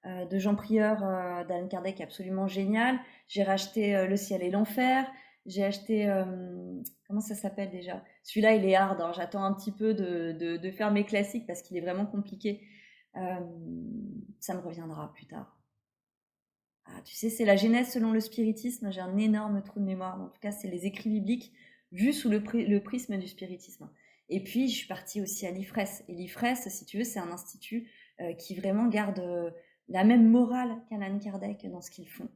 de Jean Prieur d'Alan Kardec absolument géniale. J'ai racheté Le ciel et l'enfer. J'ai acheté comment ça s'appelle déjà? Celui-là il est hard, hein. J'attends un petit peu de faire mes classiques parce qu'il est vraiment compliqué. Euh, Ça me reviendra plus tard. Ah, tu sais, c'est la Genèse selon le spiritisme. J'ai un énorme trou de mémoire. En tout cas, c'est les écrits bibliques vus sous le prisme du spiritisme. Et puis, je suis partie aussi à l'IFRES. Et l'IFRES, si tu veux, c'est un institut qui vraiment garde la même morale qu'Alan Kardec dans ce qu'ils font.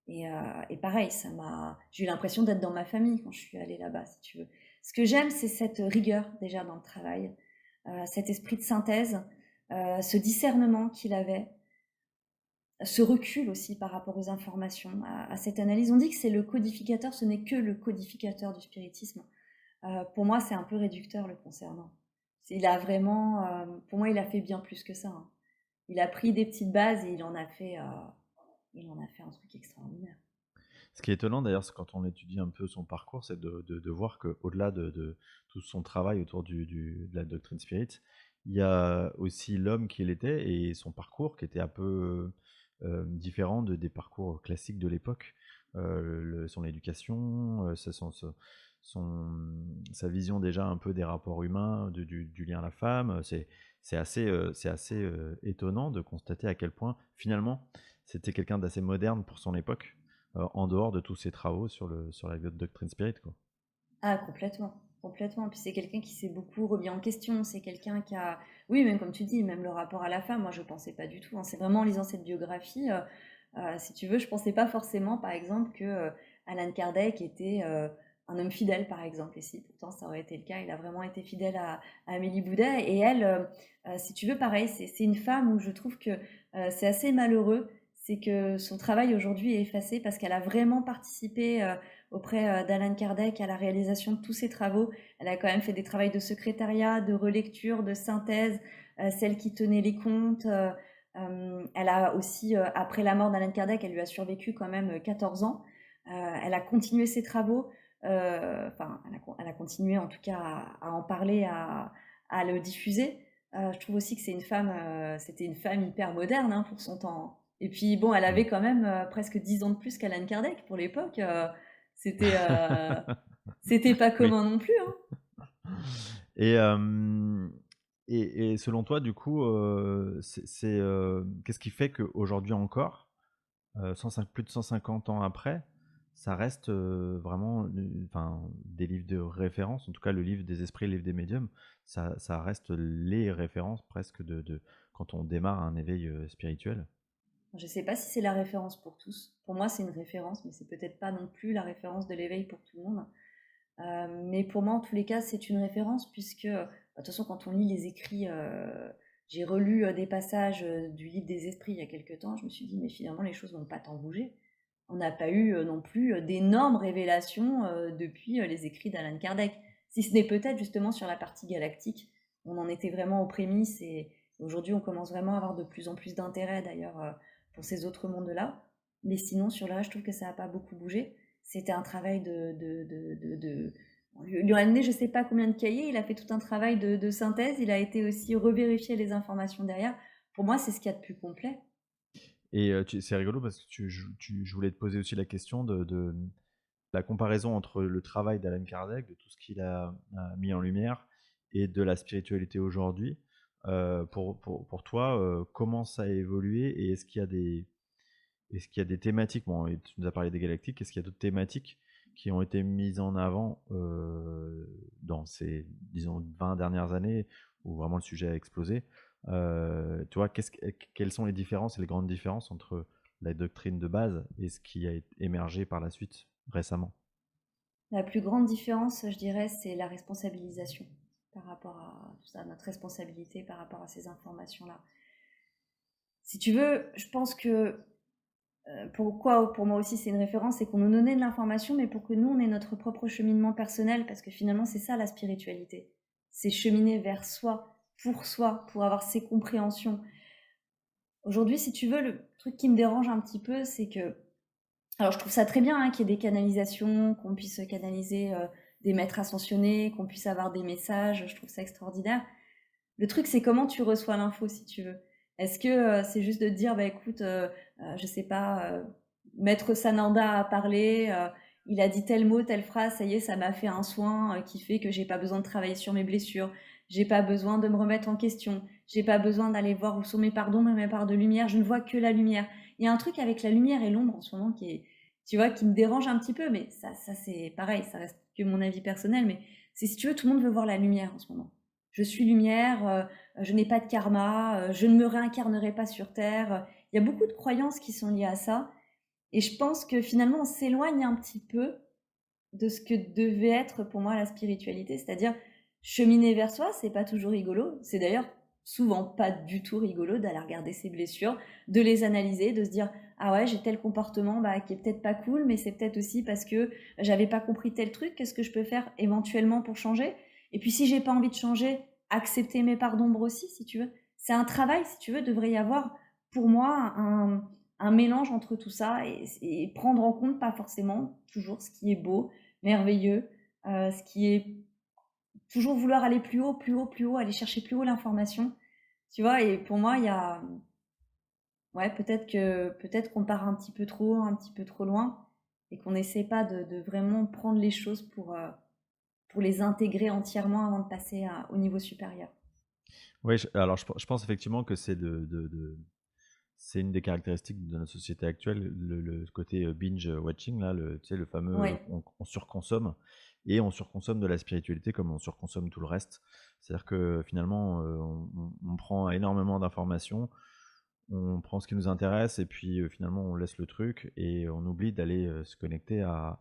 Et pareil, j'ai eu l'impression d'être dans ma famille quand je suis allée là-bas, si tu veux. Ce que j'aime, c'est cette rigueur déjà dans le travail, cet esprit de synthèse, ce discernement qu'il avait, ce recul aussi par rapport aux informations, à cette analyse. On dit que c'est le codificateur, ce n'est que le codificateur du spiritisme. Pour moi, c'est un peu réducteur le concernant. Il a vraiment, pour moi, il a fait bien plus que ça. Hein. Il a pris des petites bases et il en a fait un truc extraordinaire. Ce qui est étonnant d'ailleurs, c'est quand on étudie un peu son parcours, c'est de voir qu'au-delà de tout son travail autour de la doctrine spirit, il y a aussi l'homme qu'il était et son parcours qui était un peu différent des parcours classiques de l'époque. Son éducation, sa vision déjà un peu des rapports humains, du lien à la femme. C'est assez étonnant de constater à quel point finalement c'était quelqu'un d'assez moderne pour son époque, en dehors de tous ses travaux sur la doctrine spirit, quoi. Ah, complètement, complètement. Puis c'est quelqu'un qui s'est beaucoup remis en question. C'est quelqu'un qui a, oui, même comme tu dis, même le rapport à la femme, moi je pensais pas du tout, hein. C'est vraiment en lisant cette biographie, si tu veux, je pensais pas forcément, par exemple, que Alan Kardec était un homme fidèle, par exemple. Et si, pourtant ça aurait été le cas, il a vraiment été fidèle à Amélie Boudet. Et elle, si tu veux, pareil, c'est une femme où je trouve que c'est assez malheureux. C'est que son travail aujourd'hui est effacé parce qu'elle a vraiment participé auprès d'Alan Kardec à la réalisation de tous ses travaux. Elle a quand même fait des travaux de secrétariat, de relecture, de synthèse, celle qui tenait les comptes. Elle a aussi, après la mort d'Alan Kardec, elle lui a survécu quand même 14 ans. Elle a continué ses travaux, enfin, elle a continué en tout cas à en parler, à le diffuser. Je trouve aussi que c'était une femme hyper moderne, hein, pour son temps. Et puis bon, elle Ouais. avait quand même presque 10 ans de plus qu'Alan Kardec pour l'époque. C'était euh, c'était pas Oui. commun non plus, hein. Et, et selon toi, du coup, qu'est-ce qui fait qu'aujourd'hui encore, 105 plus de 150 ans après, ça reste, vraiment, enfin, des livres de référence, en tout cas le livre des esprits, le livre des médiums, ça reste les références presque de quand on démarre un éveil, spirituel? Je sais pas si c'est la référence pour tous. Pour moi, c'est une référence, mais c'est peut-être pas non plus la référence de l'éveil pour tout le monde. Mais pour moi, en tous les cas, c'est une référence puisque, de toute façon, quand on lit les écrits, j'ai relu des passages du livre des esprits il y a quelques temps, je me suis dit, mais finalement, les choses n'ont pas tant bougé. On n'a pas eu non plus d'énormes révélations depuis les écrits d'Alan Kardec. Si ce n'est peut-être justement sur la partie galactique, on en était vraiment aux prémices et aujourd'hui, on commence vraiment à avoir de plus en plus d'intérêt d'ailleurs pour ces autres mondes-là. Mais sinon, sur le reste, je trouve que ça n'a pas beaucoup bougé. C'était un travail On lui a amené je ne sais pas combien de cahiers, il a fait tout un travail de synthèse, il a été aussi revérifier les informations derrière. Pour moi, c'est ce qu'il y a de plus complet. Et c'est rigolo parce que je voulais te poser aussi la question de la comparaison entre le travail d'Alan Kardec, de tout ce qu'il a mis en lumière, et de la spiritualité aujourd'hui. Pour toi, comment ça a évolué et est-ce qu'il y a des thématiques, bon, et tu nous as parlé des galactiques, est-ce qu'il y a d'autres thématiques qui ont été mises en avant dans ces, disons, 20 dernières années où vraiment le sujet a explosé? Tu vois, quelles sont les différences et les grandes différences entre la doctrine de base et ce qui a émergé par la suite récemment? La plus grande différence, je dirais, c'est la responsabilisation par rapport à tout ça, notre responsabilité par rapport à ces informations-là. Si tu veux, je pense que pourquoi pour moi aussi c'est une référence, c'est qu'on nous donnait de l'information, mais pour que nous, on ait notre propre cheminement personnel, parce que finalement, c'est ça la spiritualité. C'est cheminer vers soi, pour avoir ses compréhensions. Aujourd'hui, si tu veux, le truc qui me dérange un petit peu, c'est que alors je trouve ça très bien, hein, qu'il y ait des canalisations, qu'on puisse canaliser des maîtres ascensionnés, qu'on puisse avoir des messages, je trouve ça extraordinaire. Le truc, c'est comment tu reçois l'info, si tu veux. Est-ce que c'est juste de te dire, bah écoute, je sais pas, Maître Sananda a parlé, il a dit tel mot, telle phrase, ça y est, ça m'a fait un soin qui fait que j'ai pas besoin de travailler sur mes blessures, j'ai pas besoin de me remettre en question, j'ai pas besoin d'aller voir où sont mes pardons, mes parts de lumière, je ne vois que la lumière. Il y a un truc avec la lumière et l'ombre en ce moment qui est, tu vois, qui me dérange un petit peu, mais ça c'est pareil, ça reste que mon avis personnel, mais c'est si tu veux, tout le monde veut voir la lumière en ce moment. Je suis lumière, je n'ai pas de karma, je ne me réincarnerai pas sur Terre. Il y a beaucoup de croyances qui sont liées à ça. Et je pense que finalement, on s'éloigne un petit peu de ce que devait être pour moi la spiritualité, c'est-à-dire cheminer vers soi, c'est pas toujours rigolo. C'est d'ailleurs souvent pas du tout rigolo d'aller regarder ses blessures, de les analyser, de se dire ah ouais j'ai tel comportement bah, qui est peut-être pas cool, mais c'est peut-être aussi parce que j'avais pas compris tel truc. Qu'est-ce que je peux faire éventuellement pour changer? Et puis si j'ai pas envie de changer, accepter mes parts d'ombre aussi, si tu veux. C'est un travail, si tu veux, devrait y avoir pour moi un mélange entre tout ça et prendre en compte pas forcément toujours ce qui est beau, merveilleux, ce qui est toujours vouloir aller plus haut, plus haut, plus haut, aller chercher plus haut l'information, tu vois? Et pour moi, il y a ouais, peut-être qu'on part un petit peu trop haut, un petit peu trop loin et qu'on n'essaie pas de vraiment prendre les choses pour les intégrer entièrement avant de passer au niveau supérieur. Oui, alors je pense effectivement que c'est une des caractéristiques de notre société actuelle, le côté binge watching, là, tu sais, le fameux Ouais, on surconsomme, et on surconsomme de la spiritualité comme on surconsomme tout le reste. C'est-à-dire que finalement, on prend énormément d'informations, on prend ce qui nous intéresse, et puis finalement, on laisse le truc et on oublie d'aller se connecter à-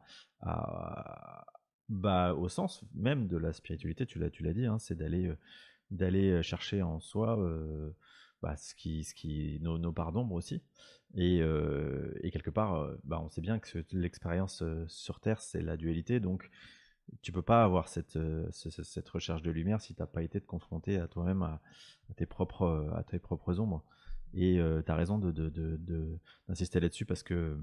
bah, au sens même de la spiritualité. Tu l'as dit, hein, c'est d'aller chercher en soi bah, nos parts d'ombre aussi. Et quelque part, bah, on sait bien que l'expérience sur Terre, c'est la dualité. Donc, tu peux pas avoir cette recherche de lumière si tu n'as pas été te confronter à toi-même, à tes propres ombres. Et tu as raison d'insister là-dessus parce que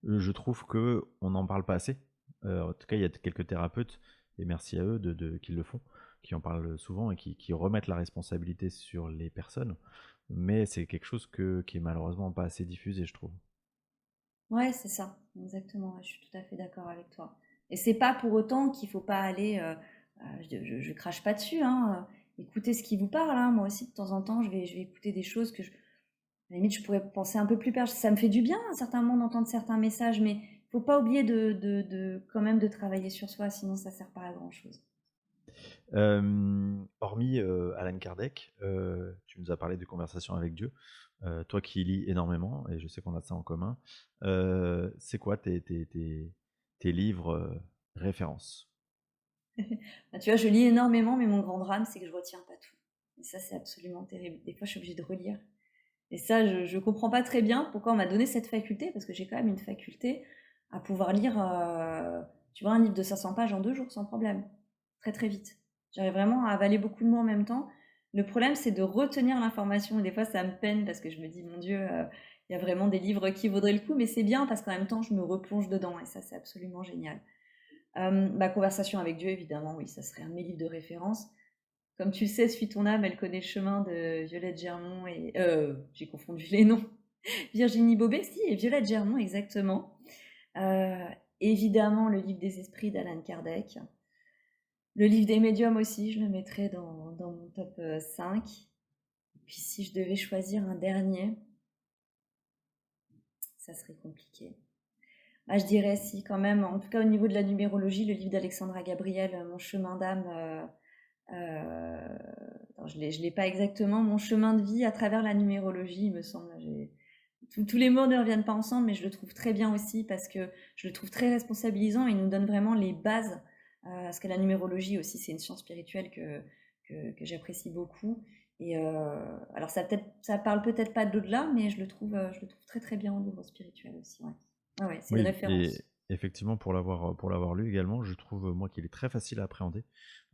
je trouve qu'on n'en parle pas assez. En tout cas, il y a quelques thérapeutes, et merci à eux qui le font, qui en parlent souvent et qui remettent la responsabilité sur les personnes. Mais c'est quelque chose qui est malheureusement pas assez diffusé, je trouve. ouais, c'est ça, exactement. Ouais, je suis tout à fait d'accord avec toi. Et c'est pas pour autant qu'il faut pas aller. Je crache pas dessus, hein. Écoutez ce qui vous parle, hein. Moi aussi, de temps en temps, je vais écouter des choses que à la limite, je pourrais penser un peu plus perche. Ça me fait du bien à un certain moment d'entendre certains messages, mais faut pas oublier quand même de travailler sur soi, sinon ça sert pas à grand chose. Hormis Alan Kardec, tu nous as parlé de conversation avec Dieu. Toi qui lis énormément, et je sais qu'on a ça en commun, c'est quoi tes livres références? Bah, tu vois, je lis énormément, mais mon grand drame, c'est que je retiens pas tout. Et ça, c'est absolument terrible. Des fois, je suis obligée de relire. Et ça, je comprends pas très bien pourquoi on m'a donné cette faculté, parce que j'ai quand même une faculté à pouvoir lire, tu vois, un livre de 500 pages en 2 jours sans problème, très très vite. J'arrive vraiment à avaler beaucoup de mots en même temps. Le problème, c'est de retenir l'information. Et des fois, ça me peine parce que je me dis, mon Dieu, il y a vraiment des livres qui vaudraient le coup, mais c'est bien parce qu'en même temps, je me replonge dedans et ça, c'est absolument génial. Ma conversation avec Dieu, évidemment, oui, ça serait un de mes livres de référence. Comme tu le sais, Suis ton âme, elle connaît le chemin de Violette Germont et j'ai confondu les noms. Virginie Bobet, si, et Violette Germont, exactement. Euh, Évidemment, le livre des esprits d'Alan Kardec. Le livre des médiums aussi, je le mettrais dans mon top 5. Et puis si je devais choisir un dernier, ça serait compliqué. Bah, je dirais si, quand même, en tout cas au niveau de la numérologie, le livre d'Alexandra Gabriel, Mon chemin d'âme. Attends, je l'ai pas exactement. Mon chemin de vie à travers la numérologie, il me semble. Tous les mots ne reviennent pas ensemble, mais je le trouve très bien aussi parce que je le trouve très responsabilisant. Il nous donne vraiment les bases. Parce que la numérologie aussi, c'est une science spirituelle que j'apprécie beaucoup. Et alors ça parle peut-être pas d'au-delà, mais je le trouve très très bien au niveau spirituel aussi. Ouais, ah ouais, c'est une Oui, et référence. effectivement, pour l'avoir lu également, je trouve, moi, qu'il est très facile à appréhender.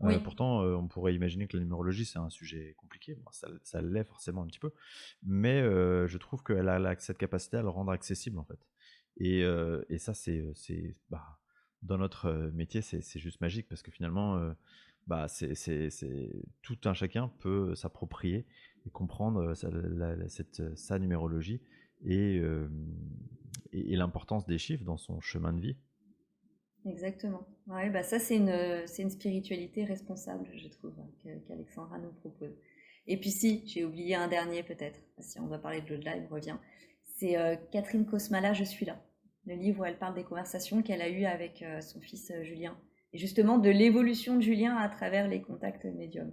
Oui, Pourtant, on pourrait imaginer que la numérologie, c'est un sujet compliqué. Bon, ça l'est forcément un petit peu, mais je trouve qu'elle a cette capacité à le rendre accessible, en fait. Et ça, bah, dans notre métier, c'est juste magique parce que finalement, bah, tout un chacun peut s'approprier et comprendre sa numérologie, et, euh, et l'importance des chiffres dans son chemin de vie. exactement. Ouais, bah ça, c'est une spiritualité responsable, je trouve, hein, qu'Alexandra nous propose. Et puis si, j'ai oublié un dernier peut-être, si on doit parler de l'au-delà, il me revient. C'est Catherine Kosmala, Je suis là. Le livre où elle parle des conversations qu'elle a eues avec son fils Julien. Et justement de l'évolution de Julien à travers les contacts médiums.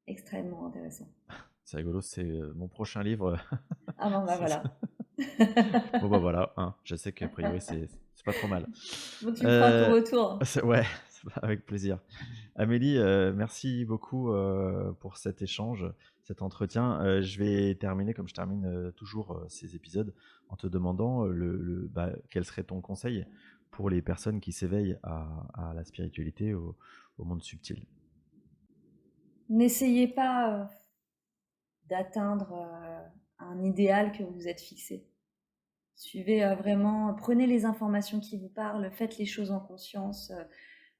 Extrêmement intéressant. C'est rigolo, c'est mon prochain livre. Ah bon, bah C'est ça. voilà. Bon bah voilà, hein, je sais qu'a priori c'est pas trop mal. Bon, tu me feras ton retour. Ouais, avec plaisir. Amélie, merci beaucoup pour cet échange, cet entretien. Je vais terminer comme je termine toujours ces épisodes en te demandant quel serait ton conseil pour les personnes qui s'éveillent à la spiritualité, au monde subtil. N'essayez pas d'atteindre un idéal que vous vous êtes fixé. Suivez vraiment, prenez les informations qui vous parlent, faites les choses en conscience,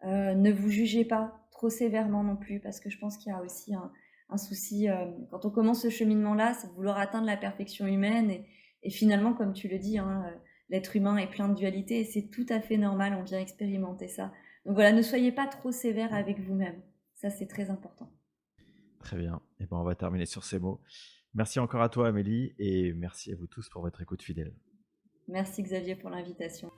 ne vous jugez pas trop sévèrement non plus, parce que je pense qu'il y a aussi un souci, quand on commence ce cheminement-là, c'est de vouloir atteindre la perfection humaine et finalement, comme tu le dis, hein, l'être humain est plein de dualité et c'est tout à fait normal, on vient expérimenter ça. Donc voilà, ne soyez pas trop sévère avec vous-même. Ça, c'est très important. Très bien. Et ben, on va terminer sur ces mots. Merci encore à toi, Amélie, et merci à vous tous pour votre écoute fidèle. Merci Xavier pour l'invitation.